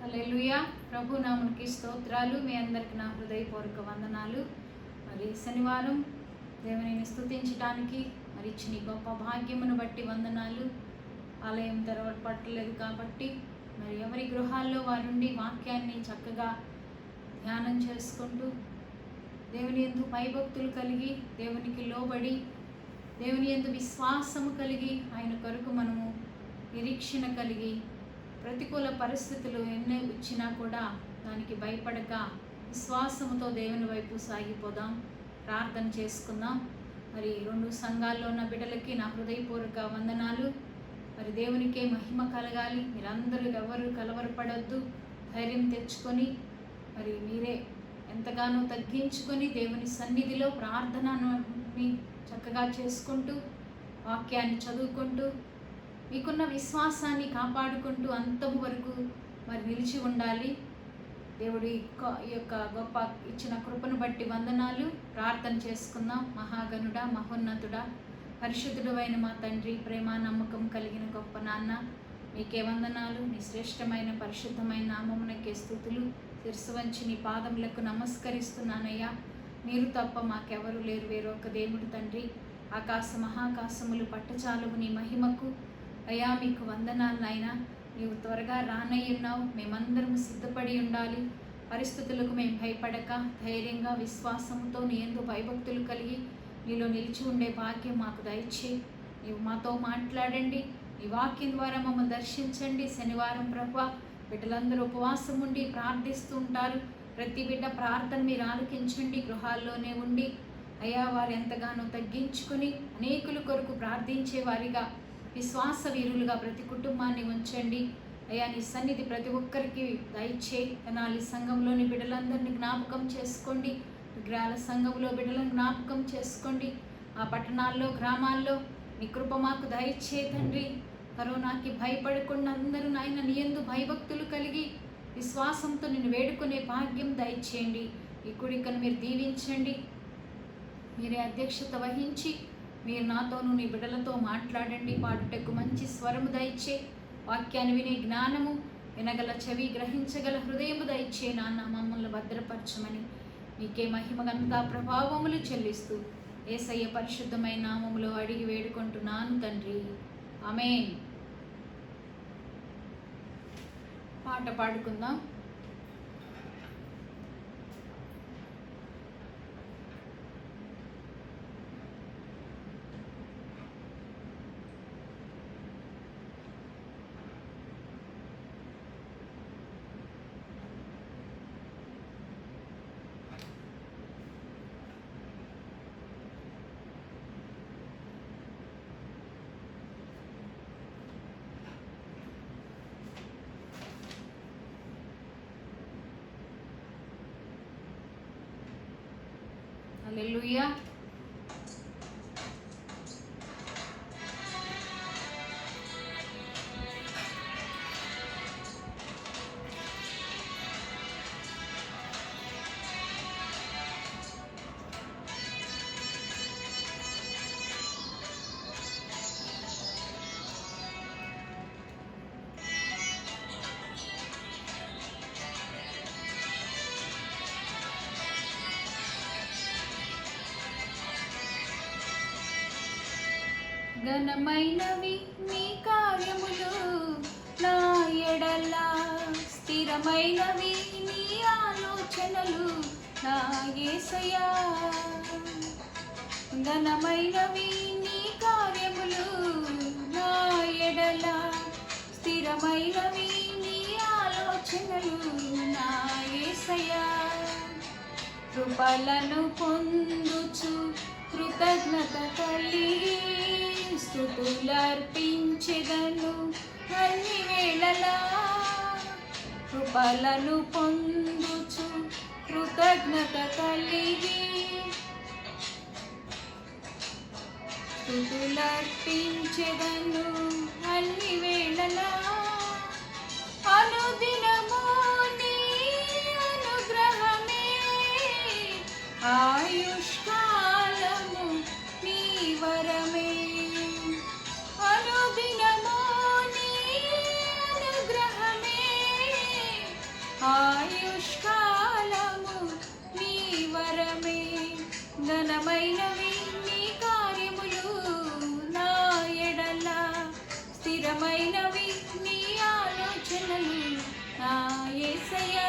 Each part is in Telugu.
హల్లెలూయా. ప్రభు నామమునకి స్తోత్రాలు. మీ అందరికి నా హృదయపూర్వక వందనాలు. మరి శనివారం దేవునిని స్తుతించడానికి మరి ఇచ్చిన ఈ గొప్ప భాగ్యమును బట్టి వందనాలు. ఆలయం తెరవబడలేదు కాబట్టి మరి ఎవరి గృహాల్లో వారుండి వాక్యాన్ని చక్కగా ధ్యానం చేసుకుంటూ దేవుని యందు భయభక్తులు కలిగి దేవునికి లోబడి దేవుని యందు విశ్వాసము కలిగి ఆయన కొరకు మనము నిరీక్షణ కలిగి ప్రతికూల పరిస్థితులు ఎన్ని వచ్చినా కూడా దానికి భయపడక విశ్వాసముతో దేవుని వైపు సాగిపోదాం. ప్రార్థన చేసుకుందాం. మరి 2 సంఘాల్లో ఉన్న బిడ్డలకి నా హృదయపూర్వక వందనాలు. మరి దేవునికే మహిమ కలగాలి. మీరందరూ ఎవరు కలవరపడొద్దు. ధైర్యం తెచ్చుకొని మరి మీరే ఎంతగానో తగ్గించుకొని దేవుని సన్నిధిలో ప్రార్థనను చక్కగా చేసుకుంటూ వాక్యాన్ని చదువుకుంటూ మీకున్న విశ్వాసాన్ని కాపాడుకుంటూ అంతం వరకు మరి నిలిచి ఉండాలి. దేవుడి ఈ యొక్క గొప్ప ఇచ్చిన కృపను బట్టి వందనాలు. ప్రార్థన చేసుకుందాం. మహాగణుడా, మహోన్నతుడా, పరిశుద్ధుడు అయిన మా తండ్రి, ప్రేమ నమ్మకం కలిగిన గొప్ప నాన్న, మీకే వందనాలు. నీ శ్రేష్టమైన పరిశుద్ధమైన నామమునకే స్తుతులు. శిరస్సు వంచి నీ పాదములకు నమస్కరిస్తున్నానయ్యా. మీరు తప్ప మాకెవరు లేరు, వేరొక దేవుడు తండ్రి. ఆకాశ మహాకాశములు పట్టచాలువు నీ మహిమకు. అయ్యా మీకు వందనాలు నాయనా. నీవు త్వరగా రానయ్యున్నావు. మేమందరం సిద్ధపడి ఉండాలి. పరిస్థితులకు మేము భయపడక ధైర్యంగా విశ్వాసంతో నీ యందు భయభక్తులు కలిగి నీలో నిలిచి ఉండే భాగ్యం మాకు దయచేయి. నీవు మాతో మాట్లాడండి. నీ వాక్యం ద్వారా మమ్మల్ని దర్శించండి. శనివారం ప్రభువా బిడ్డలందరూ ఉపవాసం ఉండి ప్రార్థిస్తూ ఉంటారు. ప్రతి బిడ్డ ప్రార్థన మీరు ఆలకించండి. గృహాల్లోనే ఉండి అయ్యా వారు ఎంతగానో తగ్గించుకుని అనేకుల కొరకు ప్రార్థించే వారిగా విశ్వాస వీరులుగా ప్రతి కుటుంబాన్ని ఉంచండి. అయ్యా నీ సన్నిధి ప్రతి ఒక్కరికి దయచేయి. తెనాలి సంఘంలోని బిడ్డలందరినీ జ్ఞాపకం చేసుకోండి. విగ్రహాల సంఘంలో బిడ్డలను జ్ఞాపకం చేసుకోండి. ఆ పట్టణాల్లో గ్రామాల్లో నీ కృప మాకు దయచేయి తండ్రి. కరోనాకి భయపడకుండా అందరూ నాయన నీ యందు భయభక్తులు కలిగి విశ్వాసంతో నిన్ను వేడుకునే భాగ్యం దయచేయండి. ఈ కూడికను మీరు దీవించండి. మీరే అధ్యక్షత వహించి మీరు నాతోనూ నీ బిడ్డలతో మాట్లాడండి. పాడుటకు మంచి స్వరము దయచే, వాక్యాన్ని వినే జ్ఞానము, వినగల చెవి, గ్రహించగల హృదయము దయచే నాన్న. మమ్మల్ని భద్రపరచమని మీకే మహిమ ఘనత ప్రభావములు చెల్లిస్తూ యేసయ్య పరిశుద్ధమైన నామములో అడిగి వేడుకుంటున్నాను తండ్రి. ఆమేన్. పాట పాడుకుందాం. హల్లెలూయా. ఘనమైనవి నీ కార్యములు నా ఎడల, స్థిరమైనవి నీ ఆలోచనలు నా యేసయ్యా. ఘనమైనవి నీ కార్యములు నా ఎడల, స్థిరమైనవి నీ ఆలోచనలు నా యేసయ్యా. కృపలను పొందుచు కృతజ్ఞత కలిగి స్తుతులర్పించెదను అన్ని వేళలా. కృపలను పొందుచు కృతజ్ఞత కలిగి స్తుతులర్పించెదను అన్ని వేళలా. అనుదినము నీ అనుగ్రహమే, ఆయుష్కాలము నీ వరమే. అనుదినము నీ అనుగ్రహమే, నా యేసయ్యా.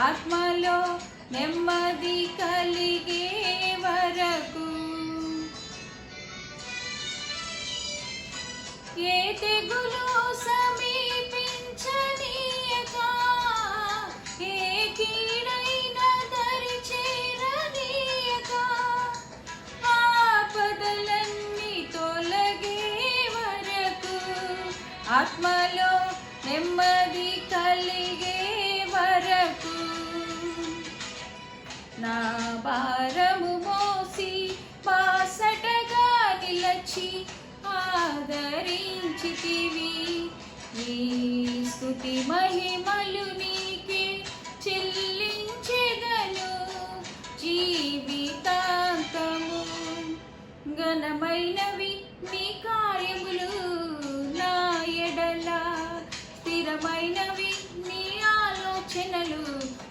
ఆత్మలో నెమ్మది కలిగే వరకు ఏ తెగులు సమీపించనీయక, ఏ కీడైన దరి చేరనీయక, ఆపదలన్నీ తొలగే వరకు, ఆత్మలో నెమ్మది కలిగే వరకు, నా భారము మోసి బాసటగా నిలచి ఆదరించితివి. నీ స్తుతి మహిమలు నీకే చెల్లించెదను జీవితాంతము. ఘనమైనవి నీ కార్యములు నా ఎడల, స్థిరమైనవి నీ ఆలోచనలు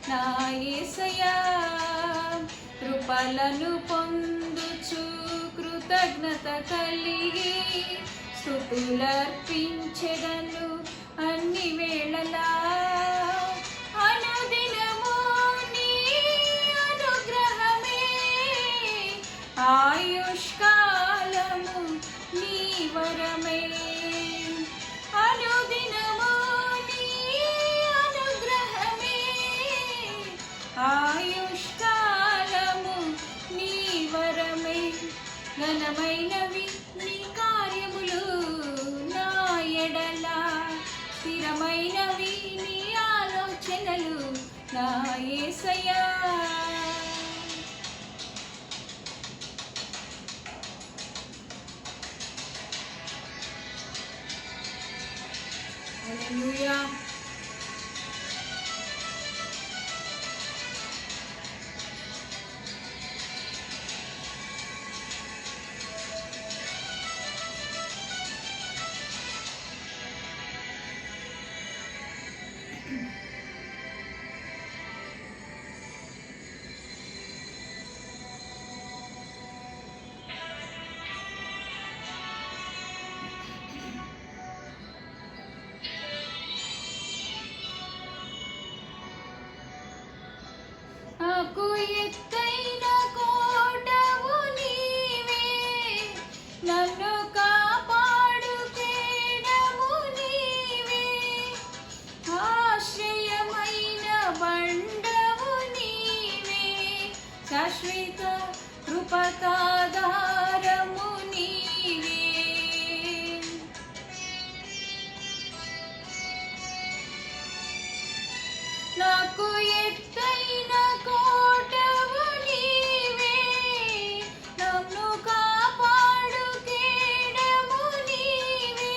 నా యేసయ్యా. కృపలను పొందుచు కృతజ్ఞత కలిగి స్తుతులర్పించెదను అన్ని వేళలా. అనుదినము నీ అనుగ్రహమే, ఆయుష్కాలము నీ వరమే. అనుదినము నీ అనుగ్రహమే, ఆయుష్కాలము నీ వరమే. ఘనమైనవి నీ కార్యములు నా ఎడల, స్థిరమైనవి నీ ఆలోచనలు నా యేసయ్యా. హల్లెలూయా. నాకు ఎత్తైన కోటవు నీవే, నన్ను కాపాడు కేడము నీవే, ఆశ్రయమైన బండవు నీవే, శాశ్వత కృపకాధారము నీవే. నాకు ఎత్తైన కోటవు నీవే, నన్ను కాపాడు కేడము నీవే,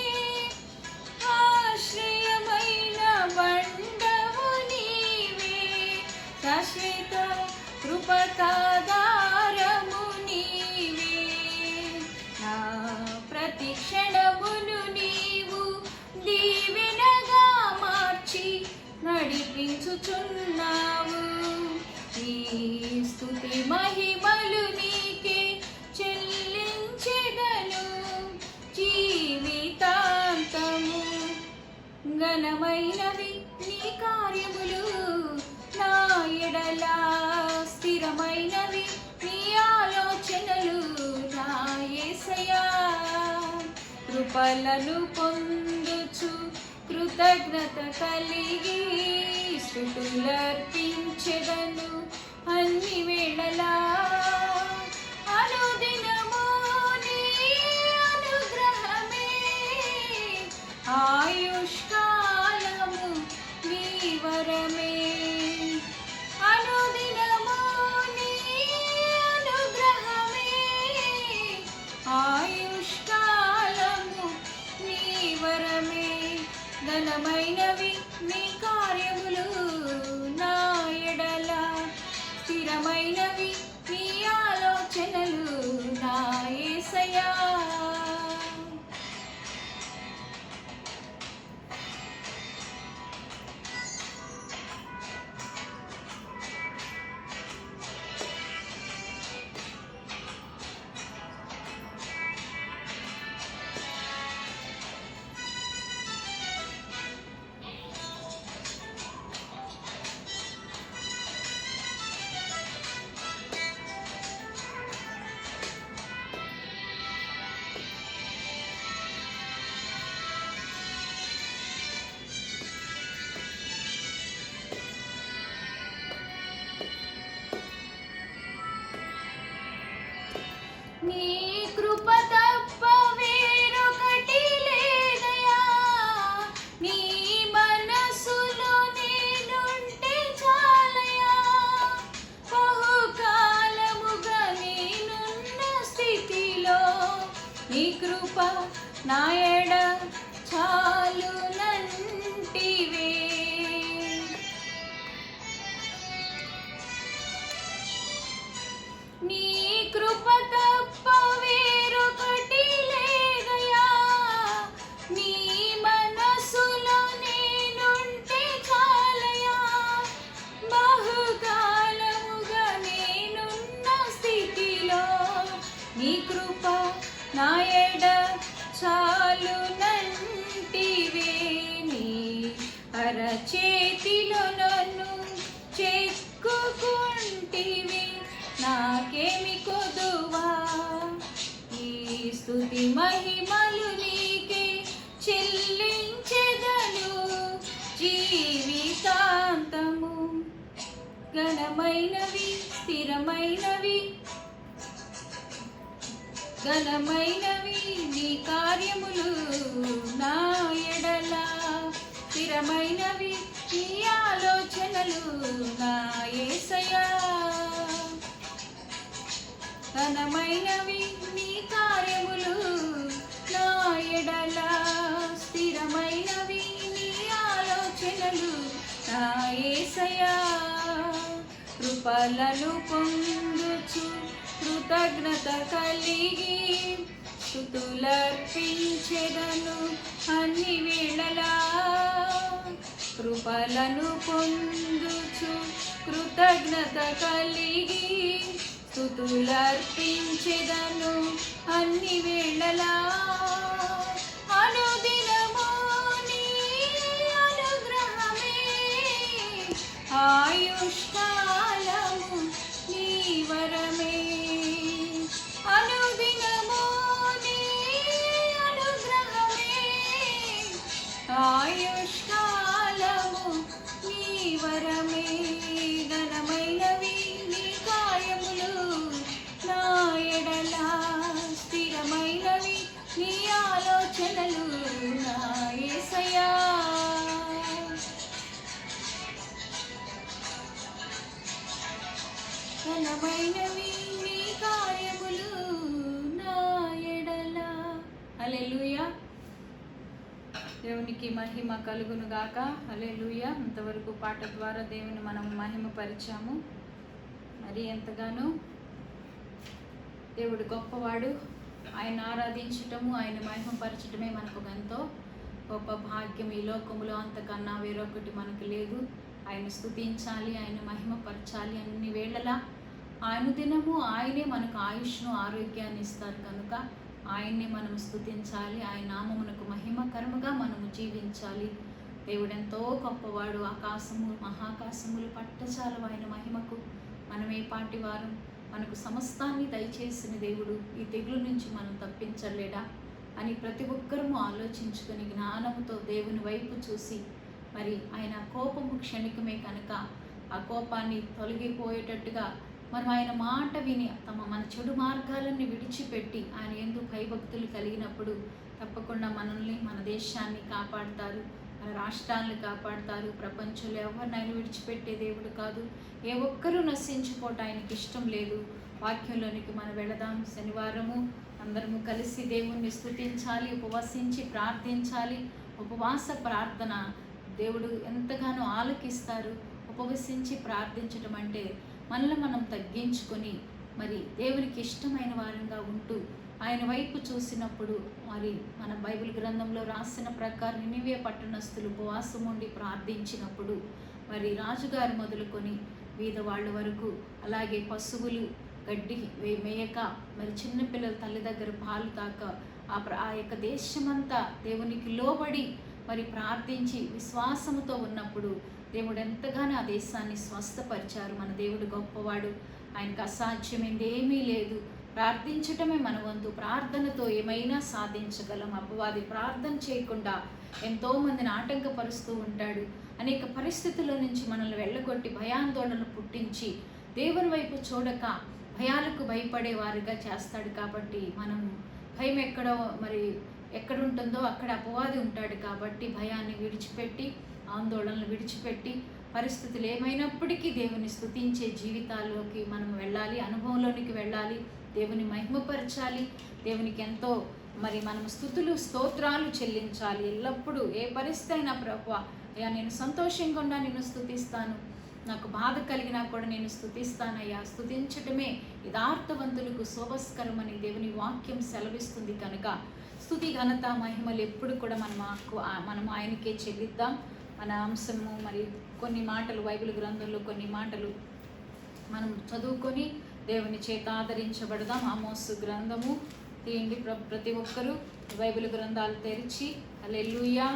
ఆశ్రయమైన బండవు నీవే, శాశ్వత కృపకాధారము నీవే. నా ప్రతి క్షణమును నీవు దీవెనగా మార్చి నడిపించుచున్నావు. ఈ స్తుతి మహిమలు నీకే చెల్లించెదను జీవితాంతము. ఘనమైనవి నీ కార్యములు నా ఎడల, స్థిరమైనవి నీ ఆలోచనలు నా యేసయ్యా. కృపలను పొందుచు కృతజ్ఞత కలిగి స్తుతులర్పించెదను అన్ని వేళలా. అనుదినము నీ అనుగ్రహమే, ఆయుష్కాలము నీ వరమే. అనుదినము నీ అనుగ్రహమే, ఆయుష్కాలము నీ వరమే. ఘనమైనవి నీ కార్యములు నా ఎడల, స్థిరమైనవి నీ ఆలోచనలు నా యేసయ్యా. నీ కృప తప్ప వేరొకటి లేదయా, నీ మనసులో నేనుంటే చాలయా. బహుకాలముగా నేనున్న స్థితిలో నీ కృప నా ఎడ చాలునంటివే. నీ కృప తప్ప వేరొకటి లేదయా, నీ మనసులో నేనుంటే చాలయా. బహుకాలముగా నేనున్న స్థితిలో నీ కృప నా ఎడ చాలునంటివే. నీ అరచేతిలో నన్ను చెక్కుకుంటివి, నాకేమి కొదువా. ఈ స్తుతి మహిమలు నీకే చెల్లించెదను జీవితాంతము. ఘనమైనవి స్థిరమైనవి, ఘనమైనవి నీ కార్యములు నా ఎడల, స్థిరమైనవి నీ ఆలోచనలు నా యేసయ్యా. ఘనమైనవి నీ కార్యములు నా ఎడల, స్థిరమైనవి నీ ఆలోచనలు నా యేసయ్యా. కృపలను పొందుచు కృతజ్ఞత కలిగి స్తుతులర్పించెదను అన్ని వేళలా. కృపలను పొందుచు కృతజ్ఞత కలిగి స్తుతులర్పించెదను అన్ని వేళలా. అనుదినము నీ అనుగ్రహమే, ఆయుష్కాలము నీ వరమే. అనుదినము నీ అనుగ్రహమే, ఆయుష్కాలము నీ వరమే. ఘనమైనవి నీ కార్యములు నా ఎడల, స్థిరమైనవి నీ ఆలోచనలు నా యేసయ్యా. ఘనమైనవి నీ కార్యములు నా ఎడల. హల్లెలూయా. దేవునికి మహిమ కలుగును గాక. హల్లెలూయా. ఇంతవరకు పాట ద్వారా దేవుని మనం మహిమపరిచాము. మరి ఎంతగానో దేవుడు గొప్పవాడు. ఆయన ఆరాధించటము, ఆయన మహిమపరచటమే మనకు ఎంతో గొప్ప భాగ్యం. ఈ లోకములో అంతకన్నా వేరొకటి మనకు లేదు. ఆయన స్తుతించాలి, ఆయన మహిమపరచాలి అన్ని వేళలా. అనుదినము ఆయనే మనకు ఆయుష్ను, ఆరోగ్యాన్ని ఇస్తారు కనుక ఆయన్ని మనం స్తుతించాలి. ఆయన నామమునకు మహిమకరముగా మనము జీవించాలి. దేవుడు ఎంతో గొప్పవాడు. ఆకాశము మహాకాశములు పట్టచాలు ఆయన మహిమకు. మనమే పాటి వారు. మనకు సమస్తాన్ని దయచేసిన దేవుడు ఈ తెగులు నుంచి మనం తప్పించలేడా అని ప్రతి ఒక్కరూ ఆలోచించుకొని జ్ఞానముతో దేవుని వైపు చూసి మరి ఆయన కోపము క్షణికమే కనుక ఆ కోపాన్ని తొలగిపోయేటట్టుగా మనం ఆయన మాట విని మన చెడు మార్గాలన్నీ విడిచిపెట్టి ఆయన యందు భయభక్తులు కలిగినప్పుడు తప్పకుండా మనల్ని, మన దేశాన్ని కాపాడుతారు, మన రాష్ట్రాలను కాపాడుతారు. ప్రపంచంలో ఎవరిని ఆయన విడిచిపెట్టే దేవుడు కాదు. ఏ ఒక్కరూ నశించిపోవటం ఆయనకి ఇష్టం లేదు. వాక్యంలోనికి మనం వెళదాం. శనివారము అందరము కలిసి దేవుణ్ణి స్తుతించాలి, ఉపవసించి ప్రార్థించాలి. ఉపవాస ప్రార్థన దేవుడు ఎంతగానో ఆలకిస్తారు. ఉపవసించి ప్రార్థించడం అంటే మనల్ని మనం తగ్గించుకొని మరి దేవునికి ఇష్టమైన వారంగా ఉంటూ ఆయన వైపు చూసినప్పుడు మరి మన బైబిల్ గ్రంథంలో రాసిన ప్రకారం నినివే పట్టణస్థులు ఉపవాసం ఉండి ప్రార్థించినప్పుడు మరి రాజుగారు మొదలుకొని బీదవాళ్ళ వరకు, అలాగే పశువులు గడ్డి మేయక మరి చిన్నపిల్లల తల్లి దగ్గర పాలు తాక ఆ యొక్క దేశమంతా దేవునికి లోబడి మరి ప్రార్థించి విశ్వాసముతో ఉన్నప్పుడు దేవుడు ఎంతగానో ఆ దేశాన్ని స్వస్థపరిచారు. మన దేవుడు గొప్పవాడు, ఆయనకు అసాధ్యమైంది ఏమీ లేదు. ప్రార్థించటమే మన వంతు. ప్రార్థనతో ఏమైనా సాధించగలం. అపవాది ప్రార్థన చేయకుండా ఎంతోమందిని ఆటంకపరుస్తూ ఉంటాడు. అనేక పరిస్థితుల నుంచి మనల్ని వెళ్ళగొట్టి భయాందోళనలు పుట్టించి దేవుని వైపు చూడక భయాలకు భయపడేవారుగా చేస్తాడు. కాబట్టి మనము భయం ఎక్కడుంటుందో అక్కడ అపవాది ఉంటాడు. కాబట్టి భయాన్ని విడిచిపెట్టి, ఆందోళనలు విడిచిపెట్టి, పరిస్థితులు ఏమైనప్పటికీ దేవుని స్తుతించే జీవితాల్లోకి మనం వెళ్ళాలి, అనుభవంలోనికి వెళ్ళాలి, దేవుని మహిమపరచాలి. దేవునికి ఎంతో మరి మనం స్తోత్రాలు చెల్లించాలి ఎల్లప్పుడూ. ఏ పరిస్థితి అయినా ప్రభువా అయ్యా నేను సంతోషంగా ఉన్నా నిన్ను స్తుతిస్తాను, నాకు బాధ కలిగినా కూడా నేను స్తుతిస్తానయ్యా. స్తుతించటమే యథార్థవంతులకు శోభస్కరమని దేవుని వాక్యం సెలవిస్తుంది. కనుక స్తుతి, ఘనత, మహిమలు ఎప్పుడు కూడా మనం ఆయనకే చెల్లిద్దాం. మన అంశము మరి కొన్ని మాటలు బైబిల్ గ్రంథంలో కొన్ని మాటలు మనం చదువుకొని దేవుని చేత ఆదరించబడదాం. ఆమోసు గ్రంథము తీయండి ప్రతి ఒక్కరూ బైబిల్ గ్రంథాలు తెరిచి. హల్లెలూయా.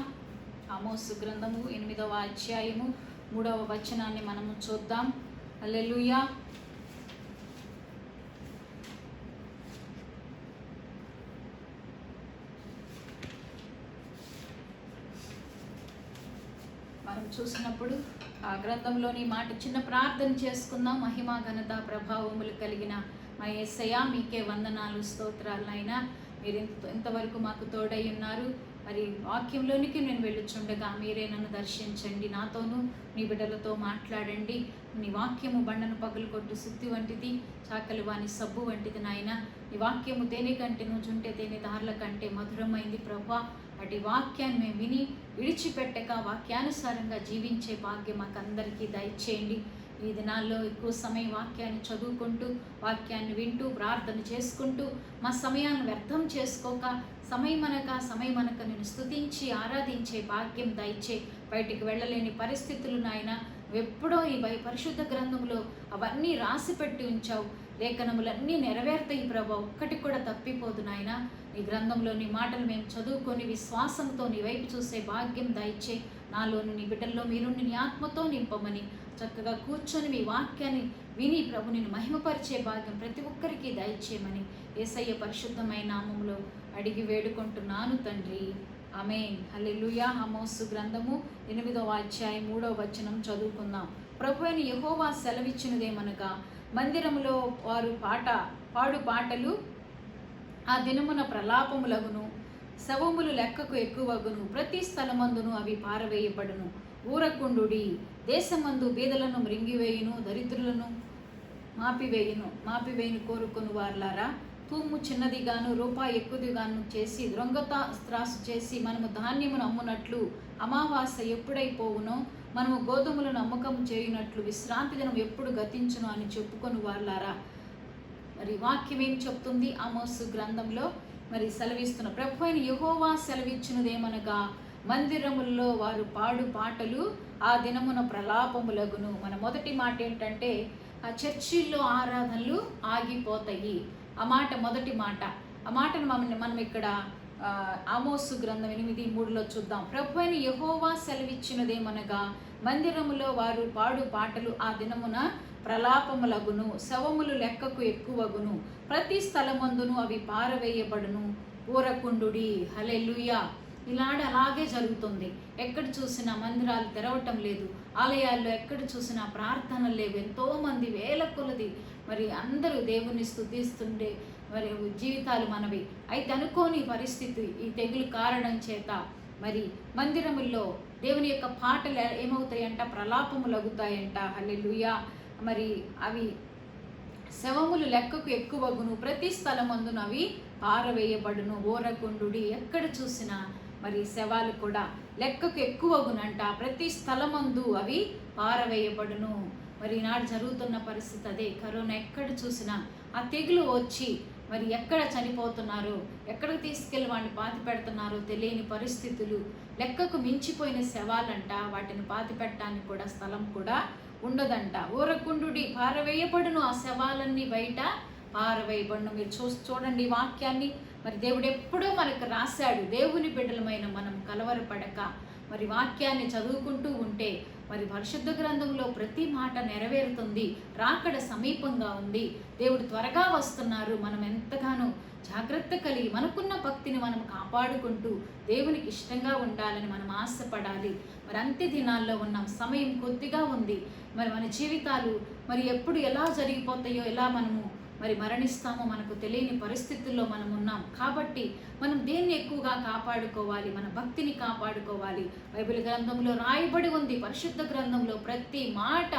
ఆమోసు గ్రంథము 8వ అధ్యాయము 3వ వచనాన్ని మనము చూద్దాం. హల్లెలూయా. మనం చూసినప్పుడు ఆ గ్రంథంలోని మాట చిన్న ప్రార్థన చేసుకుందాం. మహిమ, ఘనత, ప్రభావములు కలిగిన మా యేసయ్య మీకే వందనాలు, స్తోత్రాలైనా. మీరు ఇంతవరకు మాకు తోడై ఉన్నారు. మరి వాక్యంలోనికి నేను వెళ్ళుచుండగా మీరే నన్ను దర్శించండి, నాతోనూ నీ బిడ్డలతో మాట్లాడండి. నీ వాక్యము బండను పగులు కొట్టు సుత్తి వంటిది, చాకలి వాని సబ్బు వంటిది నాయన. నీ వాక్యము తేనె కంటే నుంచుంటే తేనె దారుల కంటే మధురమైంది ప్రభువా. అటు వాక్యాన్ని మేము విని విడిచిపెట్టక వాక్యానుసారంగా జీవించే భాగ్యం మాకందరికీ దయచేయండి. ఈ దినాల్లో ఎక్కువ సమయం వాక్యాన్ని చదువుకుంటూ, వాక్యాన్ని వింటూ, ప్రార్థన చేసుకుంటూ మా సమయాన్ని వ్యర్థం చేసుకోక సమయమనక నేను స్తుతించి ఆరాధించే భాగ్యం దయచే. బయటికి వెళ్ళలేని పరిస్థితులు నాయన ఎప్పుడో ఈ పరిశుద్ధ గ్రంథంలో అవన్నీ రాసిపెట్టి ఉంచావు. లేఖనములన్నీ నెరవేరుతాయి ప్రభా, ఒక్కటి కూడా తప్పిపోదు నాయన. ఈ గ్రంథంలో నీ మాటలు మేము చదువుకొని విశ్వాసంతో నీ వైపు చూసే భాగ్యం దయచే. నాలోని నీ బిడ్డల్లో మీరుండి నీ ఆత్మతో నింపమని చక్కగా కూర్చొని మీ వాక్యాన్ని విని ప్రభు నిన్ను మహిమపరిచే భాగ్యం ప్రతి ఒక్కరికి దయచేయమని యేసయ్య పరిశుద్ధమైన నామములో అడిగి వేడుకుంటున్నాను తండ్రి, ఆమేన్. హల్లెలూయా. ఆమోసు గ్రంథము 8వ అధ్యాయం 3వ వచనం చదువుకుందాం. ప్రభు అయిన యెహోవా సెలవిచ్చినదేమనగా, మందిరములో వారు పాడు పాటలు ఆ దినమున ప్రలాపములగును, శవములు లెక్కకు ఎక్కువగును, ప్రతి స్థలమందును అవి పారవేయబడును. ఊరకుండుడి, దేశమందు బీదలను మృంగివేయును, దరిద్రులను మాపివేయును కోరుకుని వార్లారా. తూము చిన్నదిగాను రూపాయి ఎక్కువదిగాను చేసి త్రాసు చేసి మనము ధాన్యమును అమ్మునట్లు అమావాస్య ఎప్పుడైపోవునో, మనము గోధుమలను అమ్మకం చేయునట్లు విశ్రాంతి దినం ఎప్పుడు గతించును అని చెప్పుకొని వార్లారా. మరి వాక్యం ఏం చెప్తుంది? ఆమోసు గ్రంథంలో మరి సెలవిస్తున్న ప్రభు అయిన యెహోవా సెలవిచ్చినదేమనగా, మందిరముల్లో వారు పాడు పాటలు ఆ దినమున ప్రలాపములగును. మన మొదటి మాట ఏంటంటే, ఆ చర్చిల్లో ఆరాధనలు ఆగిపోతాయి. ఆ మాట మొదటి మాట. ఆ మాటను మనం ఇక్కడ ఆమోసు గ్రంథం 8:3 చూద్దాం. ప్రభు అయిన యెహోవా సెలవిచ్చినదేమనగా, మందిరములో వారు పాడు పాటలు ఆ దినమున ప్రలాపములగును, శవములు లెక్కకు ఎక్కువగును, ప్రతి స్థలమందును అవి పారవేయబడును. ఊరకుండుడి. హల్లెలూయా. ఈనాడు అలాగే జరుగుతుంది. ఎక్కడ చూసినా మందిరాలు తెరవటం లేదు, ఆలయాల్లో ఎక్కడ చూసినా ప్రార్థనలు లేవు. ఎంతోమంది వేల కొలది మరి అందరూ దేవుని స్తుతిస్తుండే మరి జీవితాలు మనవి. అయితే అనుకోని పరిస్థితి ఈ తెగులు కారణం చేత మరి మందిరముల్లో దేవుని యొక్క పాటలు ఏమవుతాయంట, ప్రలాపములగుతాయంట. హల్లెలూయా. మరి అవి శవములు లెక్కకు ఎక్కువగును, ప్రతి స్థలమందును అవి పారవేయబడును. ఓరకుండుడి, ఎక్కడ చూసినా మరి శవాలు కూడా లెక్కకు ఎక్కువగునంట, ప్రతి స్థలమందు అవి పారవేయబడును. మరి ఈనాడు జరుగుతున్న పరిస్థితి అదే. కరోనా ఎక్కడ చూసినా ఆ తెగులు వచ్చి మరి ఎక్కడ చనిపోతున్నారు, ఎక్కడికి తీసుకెళ్ళి వాడిని పాతి పెడుతున్నారో తెలియని పరిస్థితులు, లెక్కకు మించిపోయిన శవాలంట. వాటిని పాతి పెట్టడానికి కూడా స్థలం కూడా ఉండదంట. ఊరకుండుడి, పారవేయబడును, ఆ శవాలన్నీ బయట పారవేయబడును. మీరు చూడండి వాక్యాన్ని. మరి దేవుడు ఎప్పుడో మనకు రాశాడు. దేవుని బిడ్డలమైన మనం కలవరపడక మరి వాక్యాన్ని చదువుకుంటూ ఉంటే మరి పరిశుద్ధ గ్రంథంలో ప్రతి మాట నెరవేరుతుంది. రాకడ సమీపంగా ఉంది, దేవుడు త్వరగా వస్తున్నారు. మనం ఎంతగానో జాగ్రత్త కలిగి మనకున్న భక్తిని మనం కాపాడుకుంటూ దేవునికి ఇష్టంగా ఉండాలని మనం ఆశపడాలి. మరి అంత్య దినాల్లో ఉన్నాం, సమయం కొద్దిగా ఉంది. మరి మన జీవితాలు మరి ఎప్పుడు ఎలా జరిగిపోతాయో, ఎలా మనము మరి మరణిస్తామో మనకు తెలియని పరిస్థితుల్లో మనం ఉన్నాం. కాబట్టి మనం దేన్ని ఎక్కువగా కాపాడుకోవాలి, మన భక్తిని కాపాడుకోవాలి. బైబిల్ గ్రంథంలో రాయబడి ఉంది, పరిశుద్ధ గ్రంథంలో ప్రతి మాట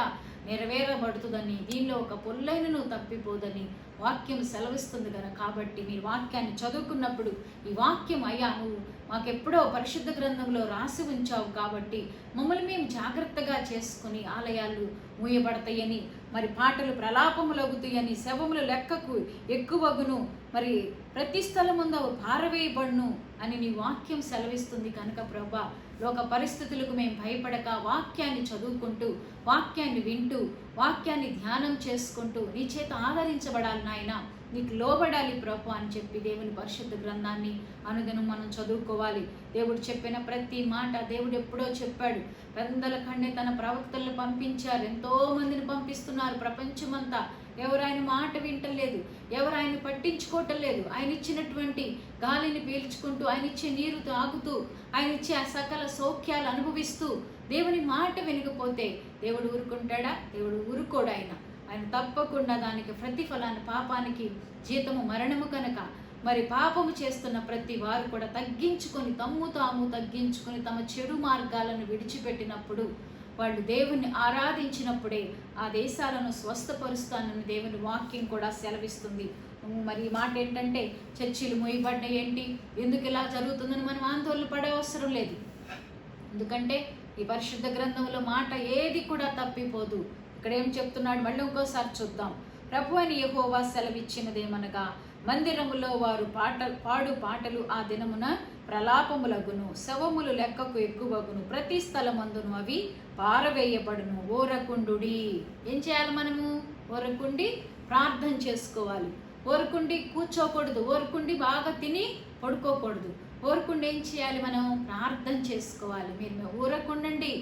నెరవేరబడుతుందని, దీనిలో ఒక పొల్లైనను తప్పిపోదని వాక్యం సెలవిస్తుంది కదా. కాబట్టి మీరు వాక్యాన్ని చదువుకున్నప్పుడు ఈ వాక్యం, అయ్యా నువ్వు మాకెప్పుడో పరిశుద్ధ గ్రంథంలో రాసి ఉంచావు కాబట్టి మమ్మల్ని మేము జాగ్రత్తగా చేసుకుని ఆలయాలు మూయబడతాయని, మరి పాటలు ప్రలాపములగుతాయని, శవముల లెక్కకు ఎక్కువగును, మరి ప్రతి స్థలముందు పారవేయబడును అని నీ వాక్యం సెలవిస్తుంది కనుక ప్రభా, లోక పరిస్థితులకు మేము భయపడక వాక్యాన్ని చదువుకుంటూ, వాక్యాన్ని వింటూ, వాక్యాన్ని ధ్యానం చేసుకుంటూ నీ చేత ఆదరించబడాలి నాయన, నీకు లోబడాలి ప్రభు అని చెప్పి దేవుని పరిశుద్ధ గ్రంథాన్ని అనుదినం మనం చదువుకోవాలి. దేవుడు చెప్పిన ప్రతి మాట దేవుడు ఎప్పుడో చెప్పాడు. వందల కంటే తన ప్రవక్తలను పంపించారు, ఎంతో మందిని పంపిస్తున్నారు ప్రపంచమంతా. ఎవరు ఆయన మాట వింటలేదు, ఎవరు ఆయన పట్టించుకోవటం లేదు. ఆయన ఇచ్చినటువంటి గాలిని పీల్చుకుంటూ, ఆయన ఇచ్చే నీరు తాగుతూ, ఆయన ఇచ్చే ఆ సకల సౌఖ్యాలు అనుభవిస్తూ దేవుని మాట వినకపోతే దేవుడు ఊరుకుంటాడా? దేవుడు ఊరుకోడు. ఆయన తప్పకుండా దానికి ప్రతిఫలాన్ని, పాపానికి జీతము మరణము కనుక మరి పాపము చేస్తున్న ప్రతి వారు కూడా తగ్గించుకొని, తాము తగ్గించుకొని తమ చెడు మార్గాలను విడిచిపెట్టినప్పుడు, వాళ్ళు దేవుణ్ణి ఆరాధించినప్పుడే ఆ దేశాలను స్వస్థపరుస్తానని దేవుని వాక్యం కూడా సెలవిస్తుంది. మరి ఈ మాట ఏంటంటే, చర్చిలు మూయబడ్డాయి ఏంటి, ఎందుకు ఇలా జరుగుతుందని మనం ఆందోళన పడే అవసరం లేదు. ఎందుకంటే ఈ పరిశుద్ధ గ్రంథంలో మాట ఏది కూడా తప్పిపోదు. ఇక్కడ ఏం చెప్తున్నాడు మళ్ళీ ఇంకోసారి చూద్దాం. ప్రభు అని యెహోవా సెలవిచ్చినదేమనగా, మందిరములో వారు పాడు పాటలు ఆ దినమున ప్రలాపములగును, శవములు లెక్కకు ఎక్కువగును, ప్రతి స్థలమందును అవి పారవేయబడును. ఓరకుండుడి, ఏం చేయాలి మనము? ఓరకుండి ప్రార్థన చేసుకోవాలి. ఓరకుండి కూర్చోకూడదు, ఓరకుండి బాగా తిని పడుకోకూడదు. ఓరకుండి ఏం చేయాలి? మనం ప్రార్థన చేసుకోవాలి. మీరు ఊరకుండండి.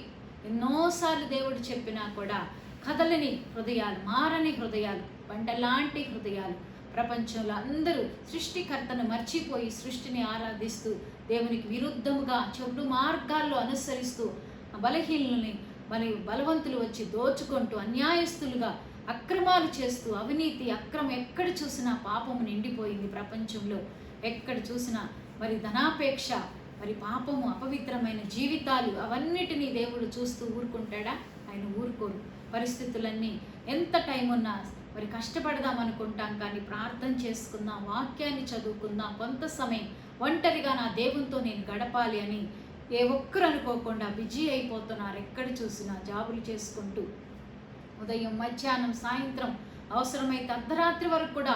ఎన్నోసార్లు దేవుడు చెప్పినా కూడా కదలని హృదయాలు, మారని హృదయాలు, బండలాంటి హృదయాలు, ప్రపంచంలో అందరూ సృష్టికర్తను మర్చిపోయి సృష్టిని ఆరాధిస్తూ దేవునికి విరుద్ధముగా చెడు మార్గాల్లో అనుసరిస్తూ బలహీనులని మరి బలవంతులు వచ్చి దోచుకుంటూ అన్యాయస్తులుగా అక్రమాలు చేస్తూ అవినీతి అక్రమం ఎక్కడ చూసినా పాపము నిండిపోయింది ప్రపంచంలో. ఎక్కడ చూసినా మరి ధనాపేక్ష, మరి పాపము, అపవిత్రమైన జీవితాలు, అవన్నిటినీ దేవుడు చూస్తూ ఊరుకుంటాడా? ఆయన ఊరుకోరు. పరిస్థితులన్నీ ఎంత టైం ఉన్నా మరి కష్టపడదాం అనుకుంటాం, కానీ ప్రార్థన చేసుకుందాం, వాక్యాన్ని చదువుకుందాం, కొంత సమయం ఒంటరిగా నా దేవునితో నేను గడపాలి అని ఏ ఒక్కరు అనుకోకుండా బిజీ అయిపోతున్నారు. ఎక్కడ చూసినా జాబులు చేసుకుంటూ ఉదయం, మధ్యాహ్నం, సాయంత్రం, అవసరమైతే అర్ధరాత్రి వరకు కూడా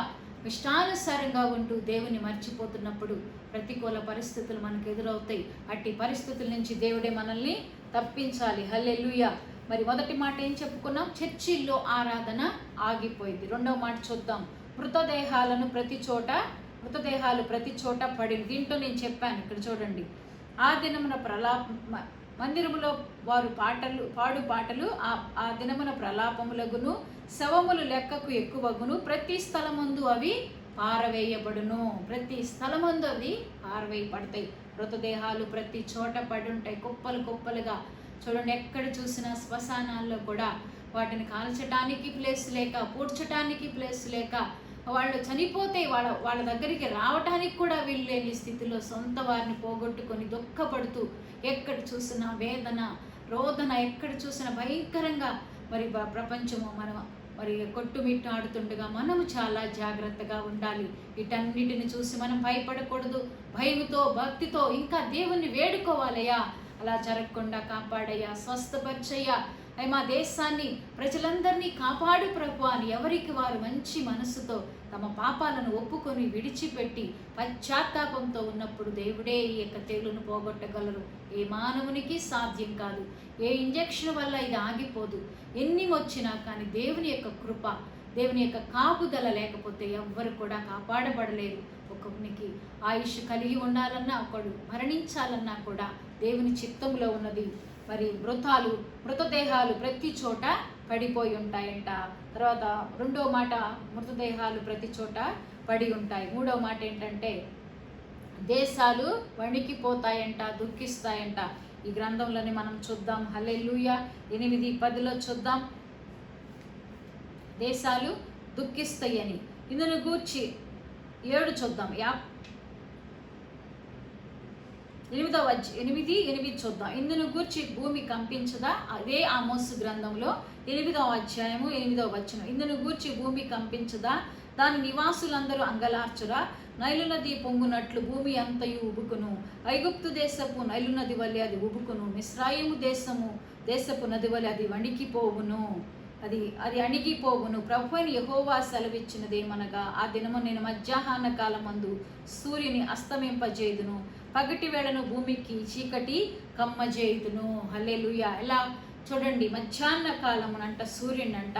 ఇష్టానుసారంగా ఉంటూ దేవుని మర్చిపోతున్నప్పుడు ప్రతికూల పరిస్థితులు మనకు ఎదురవుతాయి. అట్టి పరిస్థితుల నుంచి దేవుడే మనల్ని తప్పించాలి. హల్లెలూయా. మరి మొదటి మాట ఏం చెప్పుకున్నాం? చర్చిల్లో ఆరాధన ఆగిపోయింది. రెండవ మాట చూద్దాం. మృతదేహాలు ప్రతి చోట పడి. దీంట్లో నేను చెప్పాను, ఇక్కడ చూడండి. ఆ దినమున మందిరములో వారు పాడు పాటలు ఆ దినమున ప్రలాపములగును, శవములు లెక్కకు ఎక్కువగును, ప్రతి స్థలమందు అవి పారవేయబడును. ప్రతి స్థలమందు అవి పారవేయబడతాయి. మృతదేహాలు ప్రతి చోట పడి ఉంటాయి, కుప్పలు కుప్పలుగా. చూడండి, ఎక్కడ చూసినా శ్మశానాల్లో కూడా వాటిని కాల్చడానికి ప్లేస్ లేక, పూడ్చడానికి ప్లేస్ లేక, వాళ్ళు చనిపోతే వాళ్ళ దగ్గరికి రావటానికి కూడా వీల్లేని స్థితిలో సొంత వారిని పోగొట్టుకొని దుఃఖపడుతూ, ఎక్కడ చూసినా వేదన, రోదన, ఎక్కడ చూసినా భయంకరంగా మరి ప్రపంచము మరి కొట్టుమిట్టాడుతుండగా మనము చాలా జాగ్రత్తగా ఉండాలి. వీటన్నిటిని చూసి మనం భయపడకూడదు. భయంతో, భక్తితో ఇంకా దేవుణ్ణి వేడుకోవాలయ్యా, అలా జరగకుండా కాపాడయ్యా, స్వస్థపరిచయ్యా, మా దేశాన్ని, ప్రజలందరినీ కాపాడు ప్రభు అని ఎవరికి వారు మంచి మనసుతో తమ పాపాలను ఒప్పుకొని విడిచిపెట్టి పశ్చాత్తాపంతో ఉన్నప్పుడు దేవుడే ఈ యొక్క తెగులును పోగొట్టగలరు. ఏ మానవునికి సాధ్యం కాదు. ఏ ఇంజెక్షన్ వల్ల ఇది ఆగిపోదు. ఎన్ని వచ్చినా కానీ దేవుని యొక్క కృప, దేవుని యొక్క కాపుదల లేకపోతే ఎవ్వరు కూడా కాపాడబడలేరు. ఒకరికి ఆయుష్ కలిగి ఉండాలన్నా, ఒకడు మరణించాలన్నా కూడా దేవుని చిత్తంలో ఉన్నది. మరి మృతదేహాలు ప్రతి చోట పడిపోయి ఉంటాయంట. తర్వాత రెండో మాట, మృతదేహాలు ప్రతి చోట పడి ఉంటాయి. మూడో మాట ఏంటంటే దేశాలు వణికిపోతాయంట, దుఃఖిస్తాయంట. ఈ గ్రంథంలోని మనం చూద్దాం. హల్లెలూయా. 8:10 చూద్దాం. దేశాలు దుఃఖిస్తాయని. ఇందును గూర్చి 7 చూద్దాం. 8 చూద్దాం. ఇందును గూర్చి భూమి కంపించదా? అదే ఆమోసు గ్రంథంలో 8వ అధ్యాయము 8వ వచనం. ఇందును గూర్చి భూమి కంపించదా? దాని నివాసులందరూ అంగలార్చురా? నైలు నది పొంగునట్లు భూమి అంతయు ఉబుకును. ఐగుప్తు దేశపు నైలు నది వలె అది ఉబుకును. మిస్రాయిము దేశపు నది వలె అది వణికిపోవును. అది అణిగిపోవును. ప్రభువైన యెహోవా సెలవిచ్చినదేమనగా, ఆ దినము నేను మధ్యాహ్న కాలమందు సూర్యుని అస్తమింపజేయుదును, పగటి వేళను భూమికి చీకటి కమ్మజేయుదును. హల్లెలూయా. ఎలా చూడండి, మధ్యాహ్న కాలమునంట సూర్యునంట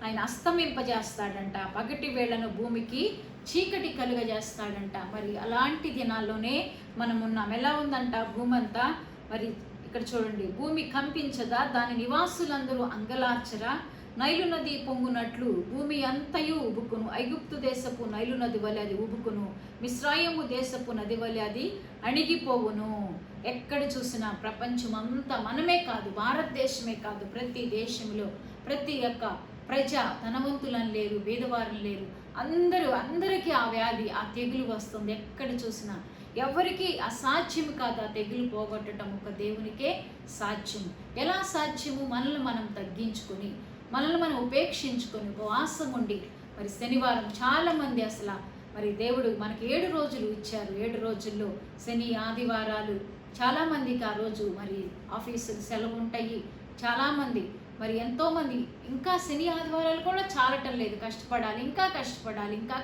ఆయన అస్తమింపజేస్తాడంట, పగటి వేళను భూమికి చీకటి కలుగజేస్తాడంట. మరి అలాంటి దినాల్లోనే మనం ఉన్నాం. ఎలా ఉందంట భూమి అంతా? మరి ఇక్కడ చూడండి, భూమి కంపించదా? దాని నివాసులందరూ అంగలార్చరా? నైలు నది పొంగునట్లు భూమి అంతయు ఉబుకును. ఐగుప్తు దేశపు నైలు నది వలె అది ఉబుకును. మిస్రాయిము దేశపు నది వలె అది అణిగిపోవును. ఎక్కడ చూసినా ప్రపంచం అంతా, మనమే కాదు, భారతదేశమే కాదు, ప్రతి దేశంలో ప్రతి ఒక్క ప్రజ, ధనవంతులను లేరు, పేదవారులు లేరు, అందరికీ ఆ వ్యాధి, ఆ తెగులు వస్తుంది. ఎక్కడ చూసినా ఎవరికి అసాధ్యం కాదు. ఆ తెగులు పోగొట్టడం ఒక దేవునికే సాధ్యం. ఎలా సాధ్యము? మనల్ని మనం తగ్గించుకొని, మనల్ని మనం ఉపేక్షించుకొని, ఉపవాసం ఉండి, మరి శనివారం చాలామంది అసలు మరి దేవుడు మనకి 7 రోజులు ఇచ్చారు. 7 రోజుల్లో శని, ఆదివారాలు చాలామందికి ఆ రోజు మరి ఆఫీసులు సెలవు ఉంటాయి. చాలామంది మరి ఎంతోమంది ఇంకా శని ఆదివారాలు కూడా చాలటం లేదు. కష్టపడాలి, ఇంకా